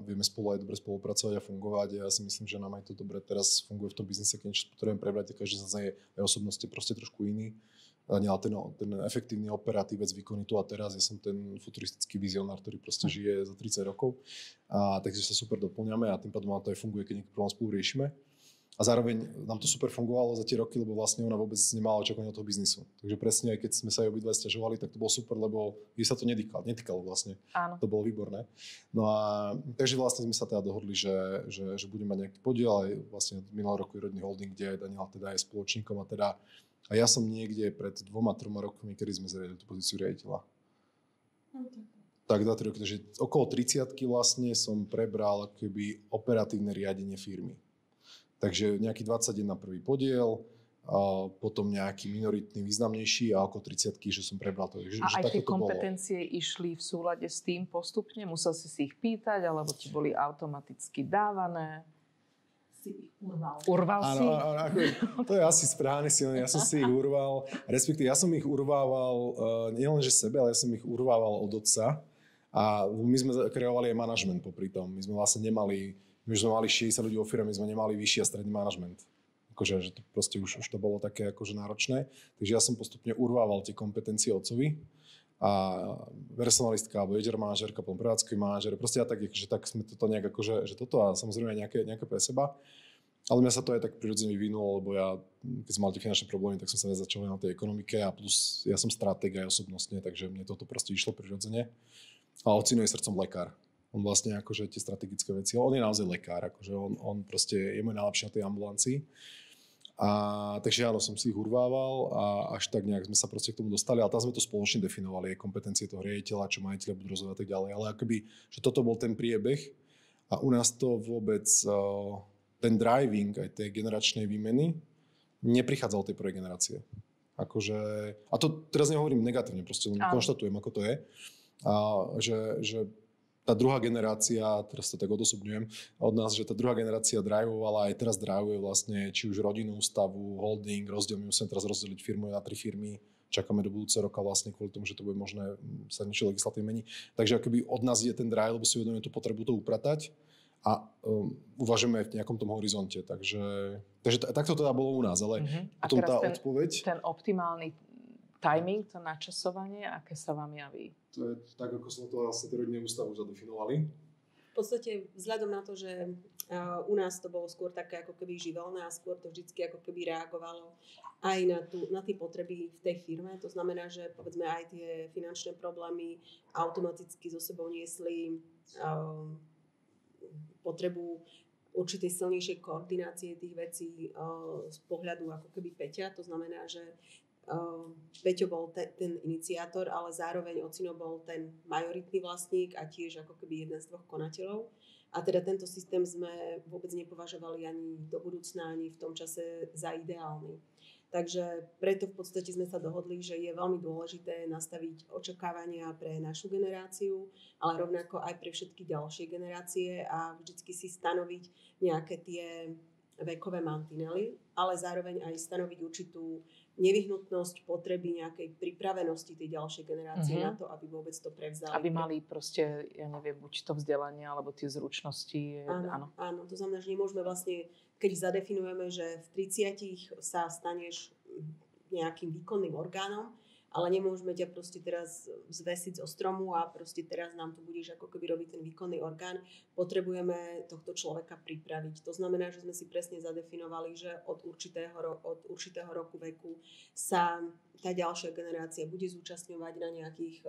vieme spolu aj dobre spolupracovať a fungovať. Ja si myslím, že nám aj to dobre teraz funguje v tom biznise, keď niečo potrebujem prebrať, každý sa je aj osobnosti proste trošku iný. Daniel ten efektívny operatívec výkonný tu a teraz, ja som ten futuristický vizionár, ktorý proste žije za 30 rokov. A takže sa super doplňame a tým pádom to aj funguje, keď nejaký problém spolu riešime. A zároveň nám to super fungovalo za tie roky, lebo vlastne ona vôbec nemala očakávania od toho biznisu. Takže presne aj keď sme sa jej obidva sťažovali, tak to bolo super, lebo jej sa to netýkalo vlastne. Áno. To bolo výborné. No a takže vlastne sme sa teda dohodli, že budeme mať nejaký podiel aj vlastne minulý rok rodinný holding, kde Daniel teda je spoločníkom a ja som niekde pred 2-3 rokmi, kedy sme zriadili tú pozíciu riaditeľa. Tak 2-3 roky, takže okolo 30-ky vlastne som prebral keby operatívne riadenie firmy. Takže nejaký 21 prvý podiel, a potom nejaký minoritný, významnejší a okolo 30-ky, že som prebral to. A aj tie kompetencie išli v súlade s tým postupne? Musel si ich pýtať, alebo ti boli automaticky dávané? Si ich urval. Urval si? Áno, to je asi správne, ja som si ich urval. Respektíve, ja som ich urvával nielenže sebe, ale ja som ich urvával od otca. A my sme kreovali aj manažment popri tom. My sme vlastne nemali 60 ľudí vo firme, my sme nemali vyšší a stredný manažment. Akože, že to proste už to bolo také akože náročné. Takže ja som postupne urvával tie kompetencie otcovi. A personalistka, alebo HR manažerka, potom prevádzkový manažer. Proste ja tak sme toto nejak akože, že toto a samozrejme nejaké pre seba. Ale mňa sa to aj tak prirodzene vyvinulo, lebo ja, keď som mal tie finančné problémy, tak som sa začal na tej ekonomike a plus ja som stratég aj osobnostne, takže mne toto proste išlo prirodzene. A ocino je srdcom lekár. On vlastne akože tie strategické veci, on je naozaj lekár, akože on proste je môj najlepší na tej ambulancii. A takže áno, som si ich urvával a až tak nejak sme sa proste k tomu dostali, ale tam sme to spoločne definovali, kompetencie toho riaditeľa, čo majiteľia budú rozhodovať a tak ďalej, ale akoby, že toto bol ten priebeh a u nás to vôbec, ten driving aj tej generačnej výmeny neprichádzal od tej prvej generácie. Akože, a to teraz nehovorím negatívne, proste len konštatujem, ako to je. A že tá druhá generácia, teraz to tak odosobňujem od nás, že tá druhá generácia driveovala, aj teraz drivuje vlastne či už rodinnú ústavu, holding, rozdiel. My musíme teraz rozdeliť firmu na 3 firmy. Čakáme do budúceho roka vlastne kvôli tomu, že to bude možné sa niečo legislatívne mení. Takže akoby od nás je ten drive, lebo si uvedomujeme tú potrebu to upratať a uvažujeme aj v nejakom tom horizonte. Takže takto teda bolo u nás, ale potom tá odpoveď... Ten optimálny timing, to načasovanie, aké sa vám javí? To je tak, ako sme to vlastne tej rodinnej ústavu zadefinovali. V podstate vzhľadom na to, že u nás to bolo skôr také ako keby živelné a skôr to vždycky ako keby reagovalo aj na tie potreby v tej firme. To znamená, že povedzme aj tie finančné problémy automaticky so sebou niesli potrebu určitej silnejšej koordinácie tých vecí z pohľadu ako keby Peťa. To znamená, že Peťo bol ten iniciátor, ale zároveň ocino bol ten majoritný vlastník a tiež ako keby jeden z dvoch konateľov. A teda tento systém sme vôbec nepovažovali ani do budúcna, ani v tom čase za ideálny. Takže preto v podstate sme sa dohodli, že je veľmi dôležité nastaviť očakávania pre našu generáciu, ale rovnako aj pre všetky ďalšie generácie a vždycky si stanoviť nejaké tie vekové mantinely, ale zároveň aj stanoviť určitú nevyhnutnosť potreby nejakej pripravenosti tej ďalšej generácie na to, aby vôbec to prevzali. Aby mali proste, ja neviem, buď to vzdelanie, alebo tie zručnosti. Áno, to znamená, že nemôžeme vlastne, keď zadefinujeme, že v 30 sa staneš nejakým výkonným orgánom, ale nemôžeme ťa proste teraz zvesiť zo stromu a proste teraz nám tu budeš ako keby robiť ten výkonný orgán. Potrebujeme tohto človeka pripraviť. To znamená, že sme si presne zadefinovali, že od určitého roku veku sa tá ďalšia generácia bude zúčastňovať na nejakých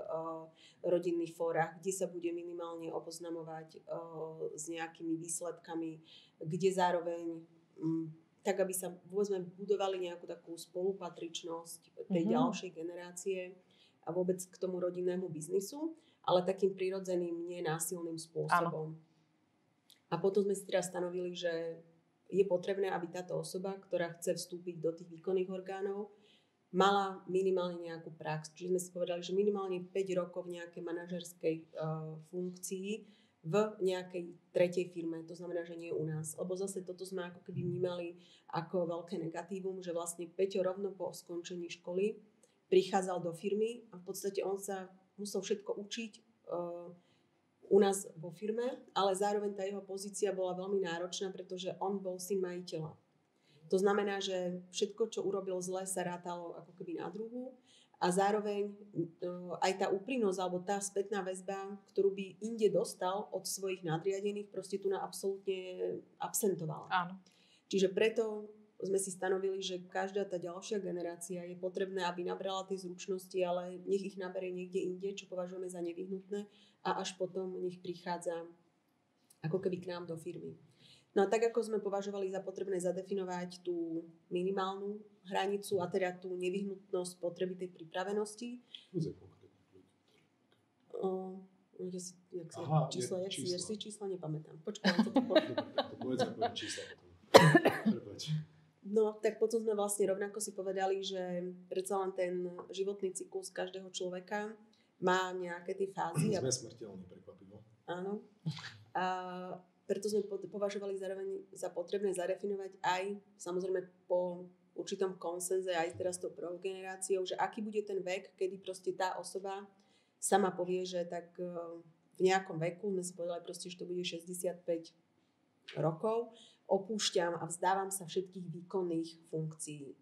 rodinných fórach, kde sa bude minimálne oboznamovať s nejakými výsledkami, kde zároveň tak, aby sa vôbec budovali nejakú takú spolupatričnosť tej ďalšej generácie a vôbec k tomu rodinnému biznisu, ale takým prirodzeným, nenásilným spôsobom. Áno. A potom sme si teraz stanovili, že je potrebné, aby táto osoba, ktorá chce vstúpiť do tých výkonných orgánov, mala minimálne nejakú prax. Čiže sme si povedali, že minimálne 5 rokov v nejakej manažerskej funkcii v nejakej tretej firme, to znamená, že nie u nás. Lebo zase toto sme ako keby vnímali ako veľké negatívum, že vlastne Peťo rovno po skončení školy prichádzal do firmy a v podstate on sa musel všetko učiť u nás vo firme, ale zároveň tá jeho pozícia bola veľmi náročná, pretože on bol syn majiteľa. To znamená, že všetko, čo urobil zle, sa rátalo ako keby na druhu. A zároveň aj tá úprimnosť alebo tá spätná väzba, ktorú by inde dostal od svojich nadriadených, proste tu absolútne absentovala. Áno. Čiže preto sme si stanovili, že každá tá ďalšia generácia je potrebné, aby nabrala tie zručnosti, ale nech ich naberie niekde inde, čo považujeme za nevyhnutné a až potom nech prichádza ako keby k nám do firmy. No a tak, ako sme považovali za potrebné zadefinovať tú minimálnu hranicu a teda tú nevyhnutnosť potreby tej pripravenosti. Ja si čísla nepamätám. Počkaj, to povedz, ako čísla potom. No, tak potom sme vlastne rovnako si povedali, že predsa len ten životný cyklus každého človeka má nejaké tie fázy. Sme smrteľní, prekvapivo. Áno. A preto sme považovali zároveň za potrebné zadefinovať aj, samozrejme po určitom konsenze, aj teraz tou prvou generáciou, že aký bude ten vek, kedy proste tá osoba sama povie, že tak v nejakom veku, sme si povedali proste, že to bude 65 rokov, opúšťam a vzdávam sa všetkých výkonných funkcií.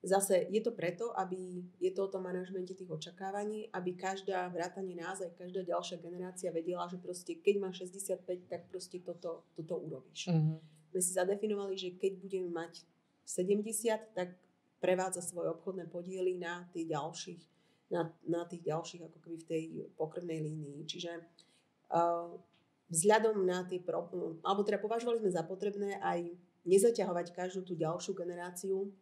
Zase je to preto, aby je to o tom manažmente tých očakávaní, aby každá vrátane nás, aj každá ďalšia generácia vedela, že proste keď má 65, tak proste toto urobíš. My si zadefinovali, že keď budeme mať 70, tak prevádza svoje obchodné podiely na tých ďalších ako keby v tej pokrvnej línii. Čiže vzhľadom na tie alebo teda považovali sme za potrebné aj nezaťahovať každú tú ďalšiu generáciu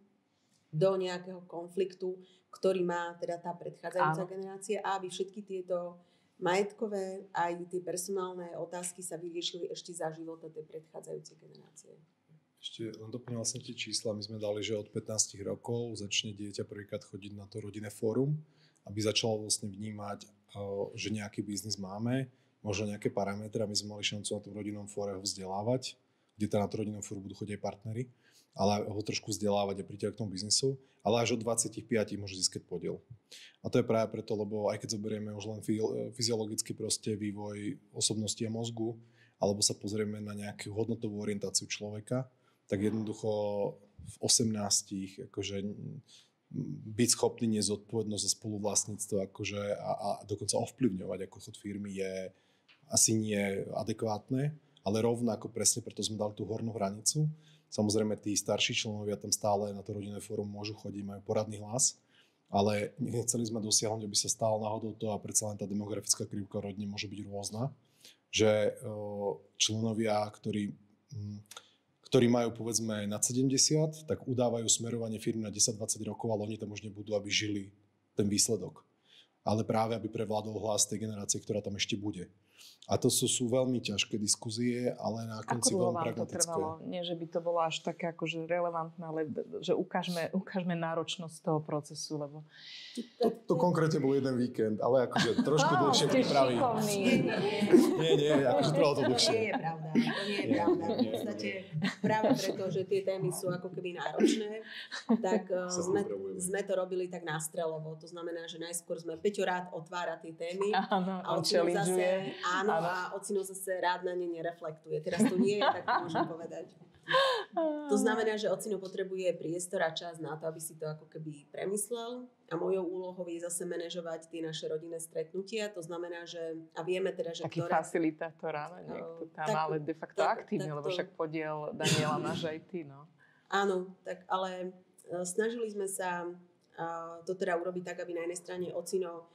do nejakého konfliktu, ktorý má teda tá predchádzajúca generácia a aby všetky tieto majetkové aj tie personálne otázky sa vyriešili ešte za života tej predchádzajúcej generácie. Ešte len doplňal som tie čísla. My sme dali, že od 15 rokov začne dieťa prvýkrát chodiť na to rodinné fórum, aby začalo vlastne vnímať, že nejaký biznis máme, možno nejaké parametre, aby sme mali šancu na tom rodinnom fóre ho vzdelávať, kde teda na to rodinnom fóru budú chodiť aj partnery, ale ho trošku vzdelávať a pritiaľ k tomu biznisu, ale až od 25 môže získať podiel. A to je práve preto, lebo aj keď zoberieme už len fyziologicky proste vývoj osobnosti a mozgu, alebo sa pozrieme na nejakú hodnotovú orientáciu človeka, tak jednoducho v 18 akože byť schopný niesť zodpovednosť za spoluvlastníctvo akože a dokonca ovplyvňovať ako chod firmy je asi nie adekvátne, ale rovnako presne preto sme dali tú hornú hranicu. Samozrejme, tí starší členovia tam stále na to rodinné fórum môžu chodiť, majú poradný hlas, ale nechceli sme dosiahnuť, aby sa stalo náhodou to a predsa len tá demografická krivka rodine môže byť rôzna, že členovia, ktorí ktorí majú povedzme nad 70, tak udávajú smerovanie firmy na 10-20 rokov, ale oni tam už nebudú, aby žili ten výsledok. Ale práve, aby prevládol hlas tej generácie, ktorá tam ešte bude. A to sú veľmi ťažké diskuzie, ale na konci veľmi pragmatické. Ako dlho vám to trvalo? Nie, že by to bolo až také akože relevantné, ale že ukážme náročnosť toho procesu, lebo... To konkrétne bol jeden víkend, ale akože trošku dlhšie pripraviť. Nie, akože trvalo to dlhšie. To nie je pravda. V podstate práve preto, že tie témy sú ako keby náročné, tak sme to robili tak nástrelovo. To znamená, že najskôr sme Peťo rád otvára tie témy a Ocino zase rád na ne nereflektuje. Teraz to nie je, tak to môžem povedať. To znamená, že Ocino potrebuje priestor a čas na to, aby si to ako keby premyslel a mojou úlohou je zase manažovať tie naše rodinné stretnutia. To znamená, že a vieme teda, že taký facilitátor, áno, niekto tam, ale de facto aktívne, lebo však podiel Daniela máš aj ty, no. Áno, tak ale snažili sme sa to teda urobiť tak, aby na jednej strane Ocino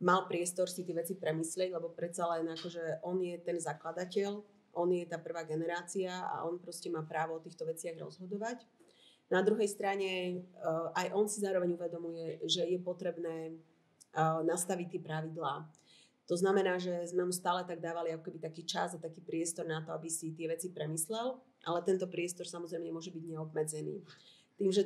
mal priestor si tie veci premyslieť, lebo predsa len akože on je ten zakladateľ, on je tá prvá generácia a on proste má právo o týchto veciach rozhodovať. Na druhej strane aj on si zároveň uvedomuje, že je potrebné nastaviť tie pravidlá. To znamená, že sme mu stále tak dávali ako keby taký čas a taký priestor na to, aby si tie veci premyslel, ale tento priestor samozrejme nemôže byť neobmedzený. Tým, že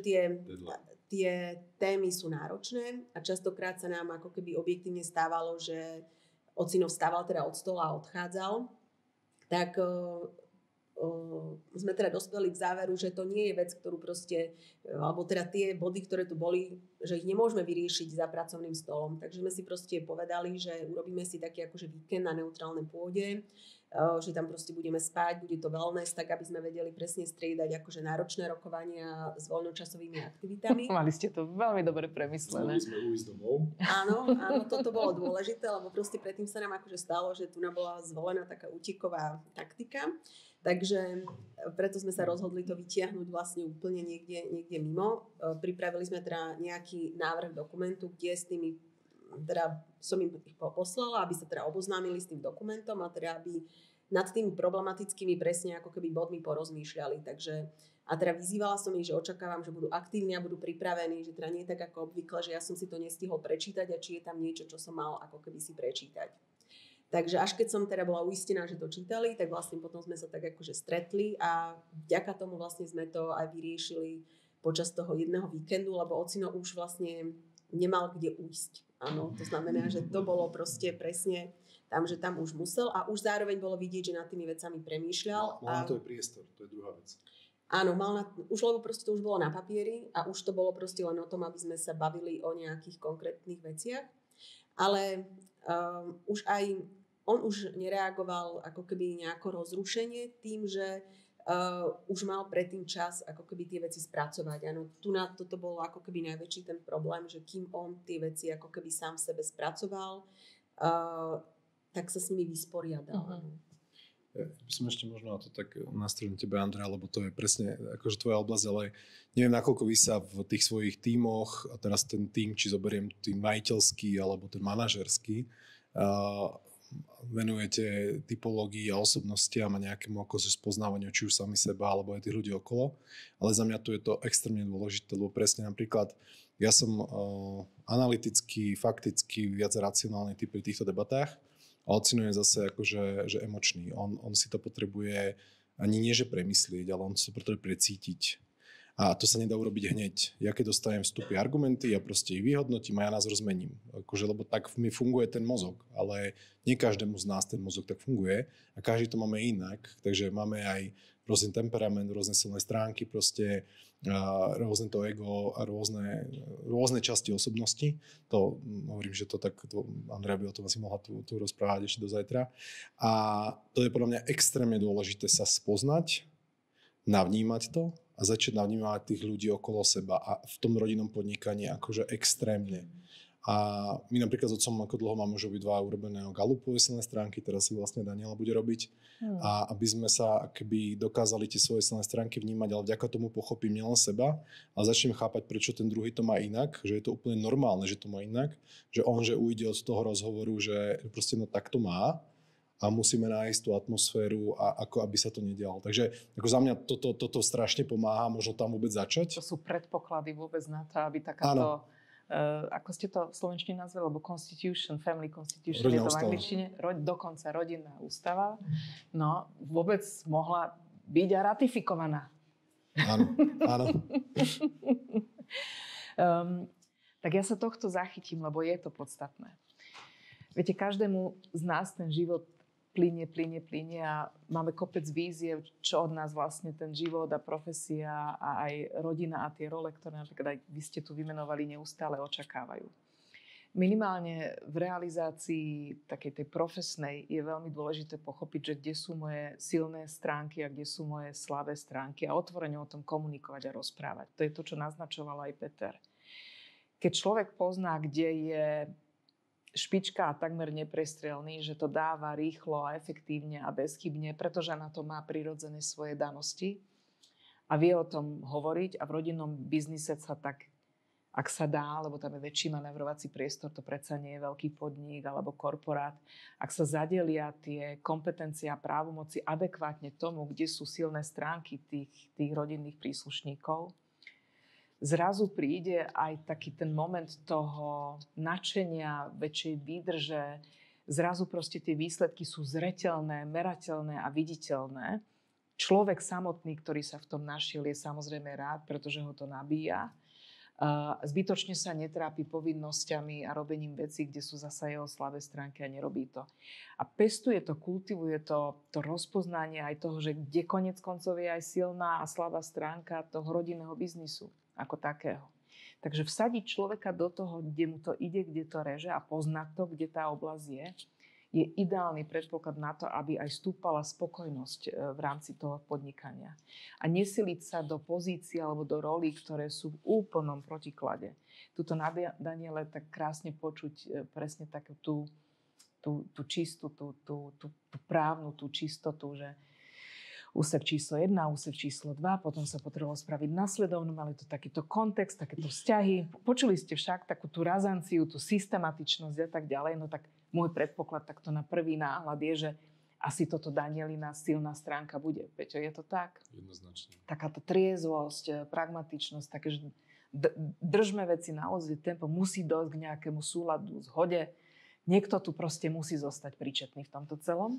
tie témy sú náročné a častokrát sa nám ako keby objektívne stávalo, že Ocino vstával teda od stola a odchádzal, tak sme teda dospeli k záveru, že to nie je vec, ktorú proste, alebo teda tie body, ktoré tu boli, že ich nemôžeme vyriešiť za pracovným stolom. Takže sme si proste povedali, že urobíme si taký akože víkend na neutrálnej pôde, že tam proste budeme spať, bude to wellness, tak aby sme vedeli presne striedať akože náročné rokovania s voľnočasovými aktivitami. Mali ste to veľmi dobre premyslené. Mali sme ujsť domov. Áno, toto bolo dôležité, lebo proste predtým sa nám akože stalo, že tu bola zvolená taká úteková taktika. Takže preto sme sa rozhodli to vytiahnuť vlastne úplne niekde mimo. Pripravili sme teda nejaký návrh dokumentu, kde s tými, teda som im ich poslala, aby sa teda oboznámili s tým dokumentom a teda aby nad tými problematickými presne ako keby bodmi porozmýšľali. Takže a teda vyzývala som ich, že očakávam, že budú aktívni a budú pripravení, že teda nie je tak ako obvykle, že ja som si to nestihol prečítať a či je tam niečo, čo som mal ako keby si prečítať. Takže až keď som teda bola uistená, že to čítali, tak vlastne potom sme sa tak akože stretli a vďaka tomu vlastne sme to aj vyriešili počas toho jedného víkendu, lebo Ocino už vlastne nemal kde ujsť. Áno, to znamená, že to bolo proste presne tam, že tam už musel a už zároveň bolo vidieť, že nad tými vecami premýšľal. Mal na to je priestor, to je druhá vec. Áno, už lebo proste to už bolo na papieri a už to bolo proste len o tom, aby sme sa bavili o nejakých konkrétnych veciach. Ale už aj on už nereagoval ako keby nejako rozrušenie tým, že už mal predtým čas ako keby tie veci spracovať. Áno, toto bolo ako keby najväčší ten problém, že kým on tie veci ako keby sám sebe spracoval, tak sa s nimi vysporiadal. Ja by som ešte možno na to tak nastrojil tebe, Andrea, lebo to je presne akože tvoja oblasť, ale neviem, nakoľko vy sa v tých svojich tímoch, a teraz ten tím, či zoberiem tým majiteľský alebo ten manažerský, venujete typológii a osobnostiam a nejakému akože spoznávaniu či už sami seba alebo aj tých ľudí okolo. Ale za mňa tu je to extrémne dôležité, lebo presne napríklad ja som analytický, fakticky viac racionálny typ pri týchto debatách a Ocino je zase akože že emočný. On si to potrebuje ani nie, že premyslieť, ale on si to potrebuje precítiť. A to sa nedá urobiť hneď. Ja keď dostanem vstupy argumenty, ja proste ich vyhodnotím a ja názor zmením. Akože, lebo tak mi funguje ten mozog, ale nie každému z nás ten mozog tak funguje a každý to máme inak. Takže máme aj rôzny temperament, rôzne silné stránky, proste rôzne to ego a rôzne časti osobnosti. To hovorím, že to tak, Andrea by o tom asi mohla tu rozprávať ešte do zajtra. A to je podľa mňa extrémne dôležité sa spoznať, navnímať to a začať navnímať tých ľudí okolo seba a v tom rodinnom podnikaní akože extrémne. A my napríklad s otcom ako dlho máme už obidva urobeného Gallupové silné stránky, teraz si vlastne Daniela bude robiť. A aby sme sa akoby dokázali tie svoje silné stránky vnímať, ale vďaka tomu pochopím nielen seba, ale začnem chápať, prečo ten druhý to má inak, že je to úplne normálne, že to má inak, že on, že ujde od toho rozhovoru, že proste no tak to má. a musíme nájsť tú atmosféru, a ako aby sa to nedialo. Takže ako za mňa toto strašne pomáha, možno tam vôbec začať. To sú predpoklady vôbec na to, aby takáto, ako ste to v slovenčine nazvali, lebo Constitution, Family Constitution, rodinná je to v angličtine, dokonca rodinná ústava, no vôbec mohla byť a ratifikovaná. Áno. Tak ja sa tohto zachytím, lebo je to podstatné. Viete, každému z nás ten život plynie a máme kopec víziev, čo od nás vlastne ten život a profesia a aj rodina a tie role, ktoré napríklad aj vy ste tu vymenovali, neustále očakávajú. Minimálne v realizácii takej tej profesnej je veľmi dôležité pochopiť, že kde sú moje silné stránky a kde sú moje slabé stránky a otvorene o tom komunikovať a rozprávať. To je to, čo naznačoval aj Peter. Keď človek pozná, kde je špička a takmer neprestrelný, že to dáva rýchlo a efektívne a bezchybne, pretože na to má prirodzené svoje danosti a vie o tom hovoriť a v rodinnom biznise sa tak, ak sa dá, lebo tam je väčší manevrovací priestor, to predsa nie je veľký podnik alebo korporát, ak sa zadelia tie kompetencie a právomoci adekvátne tomu, kde sú silné stránky tých rodinných príslušníkov, zrazu príde aj taký ten moment toho nadšenia, väčšej výdrže. Zrazu proste tie výsledky sú zreteľné, merateľné a viditeľné. Človek samotný, ktorý sa v tom našiel, je samozrejme rád, pretože ho to nabíja. Zbytočne sa netrápi povinnosťami a robením vecí, kde sú zasa jeho slabé stránky a nerobí to. A pestuje to, kultivuje to rozpoznanie aj toho, že kde konec koncov je aj silná a slabá stránka toho rodinného biznisu ako takého. Takže vsadiť človeka do toho, kde mu to ide, kde to reže a poznať to, kde tá oblasť je ideálny predpoklad na to, aby aj stúpala spokojnosť v rámci toho podnikania. A nesiliť sa do pozícií alebo do rolí, ktoré sú v úplnom protiklade. Tuto na Daniele tak krásne počuť presne takú tú čistú, tú právnu, tú čistotu, že úsek číslo 1, úsek číslo 2, potom sa potrebovalo spraviť nasledovnú, mali to takýto kontext, takéto vzťahy. Počuli ste však takú tú razanciu, tú systematičnosť a tak ďalej, no tak môj predpoklad takto na prvý náhľad je, že asi toto Danielina silná stránka bude. Peťo, je to tak? Jednoznačne. Takáto triezvosť, pragmatičnosť, také, že držme veci naozaj, tempo musí dojsť k nejakému súladu, zhode. Niekto tu proste musí zostať príčetný v tomto celom.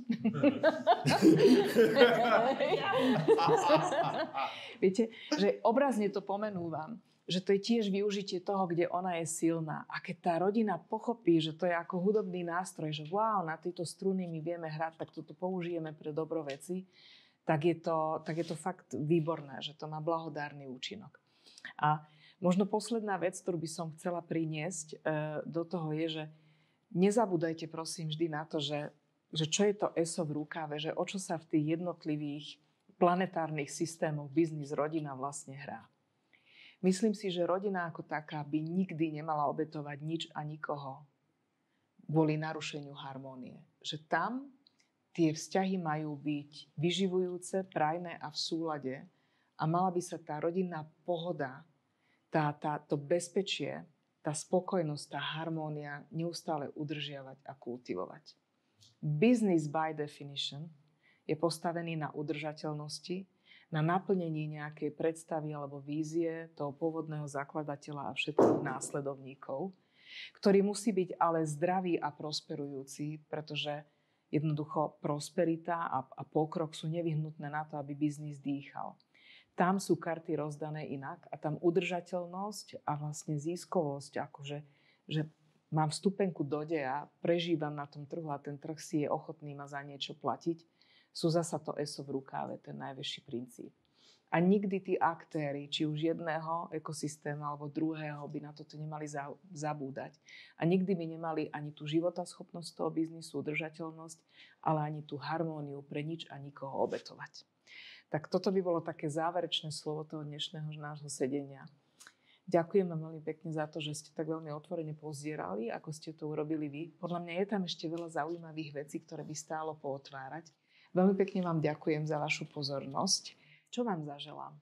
Viete, že obrazne to pomenúvam, že to je tiež využitie toho, kde ona je silná. A keď tá rodina pochopí, že to je ako hudobný nástroj, že wow, na tieto struny my vieme hrať, tak toto použijeme pre dobro veci, tak je to fakt výborné, že to má blahodárny účinok. A možno posledná vec, ktorú by som chcela priniesť do toho je, že nezabúdajte prosím vždy na to, že čo je to ESO v rukáve, že o čo sa v tých jednotlivých planetárnych systémoch biznis, rodina vlastne hrá. Myslím si, že rodina ako taká by nikdy nemala obetovať nič a nikoho kvôli narušeniu harmónie. Že tam tie vzťahy majú byť vyživujúce, prajné a v súlade a mala by sa tá rodinná pohoda, to bezpečie, tá spokojnosť, tá harmónia neustále udržiavať a kultivovať. Business by definition je postavený na udržateľnosti, na naplnení nejakej predstavy alebo vízie toho pôvodného zakladateľa a všetkých následovníkov, ktorý musí byť ale zdravý a prosperujúci, pretože jednoducho prosperita a pokrok sú nevyhnutné na to, aby biznis dýchal. Tam sú karty rozdané inak a tam udržateľnosť a vlastne ziskovosť, akože že mám vstupenku do deja, prežívam na tom trhu a ten trh si je ochotný ma za niečo platiť, sú zasa to ESO v rukáve, ten najvyšší princíp. A nikdy tí aktéri, či už jedného ekosystému alebo druhého, by na toto nemali zabúdať. A nikdy by nemali ani tú životaschopnosť toho biznisu, udržateľnosť, ale ani tú harmóniu pre nič a nikoho obetovať. Tak toto by bolo také záverečné slovo toho dnešného nášho sedenia. Ďakujem vám veľmi pekne za to, že ste tak veľmi otvorene pozierali, ako ste to urobili vy. Podľa mňa je tam ešte veľa zaujímavých vecí, ktoré by stálo pootvárať. Veľmi pekne vám ďakujem za vašu pozornosť. Čo vám zaželám?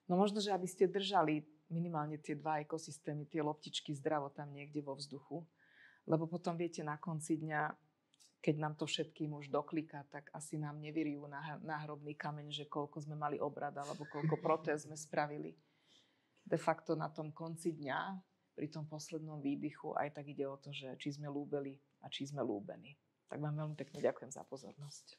No možno, že aby ste držali minimálne tie dva ekosystémy, tie loptičky zdravo tam niekde vo vzduchu, lebo potom viete na konci dňa, keď nám to všetkým už dokliká, tak asi nám nevyrijú na hrobný kameň, že koľko sme mali obrad alebo koľko protéz sme spravili. De facto na tom konci dňa, pri tom poslednom výdychu, aj tak ide o to, že či sme ľúbili a či sme ľúbení. Tak vám veľmi pekne ďakujem za pozornosť.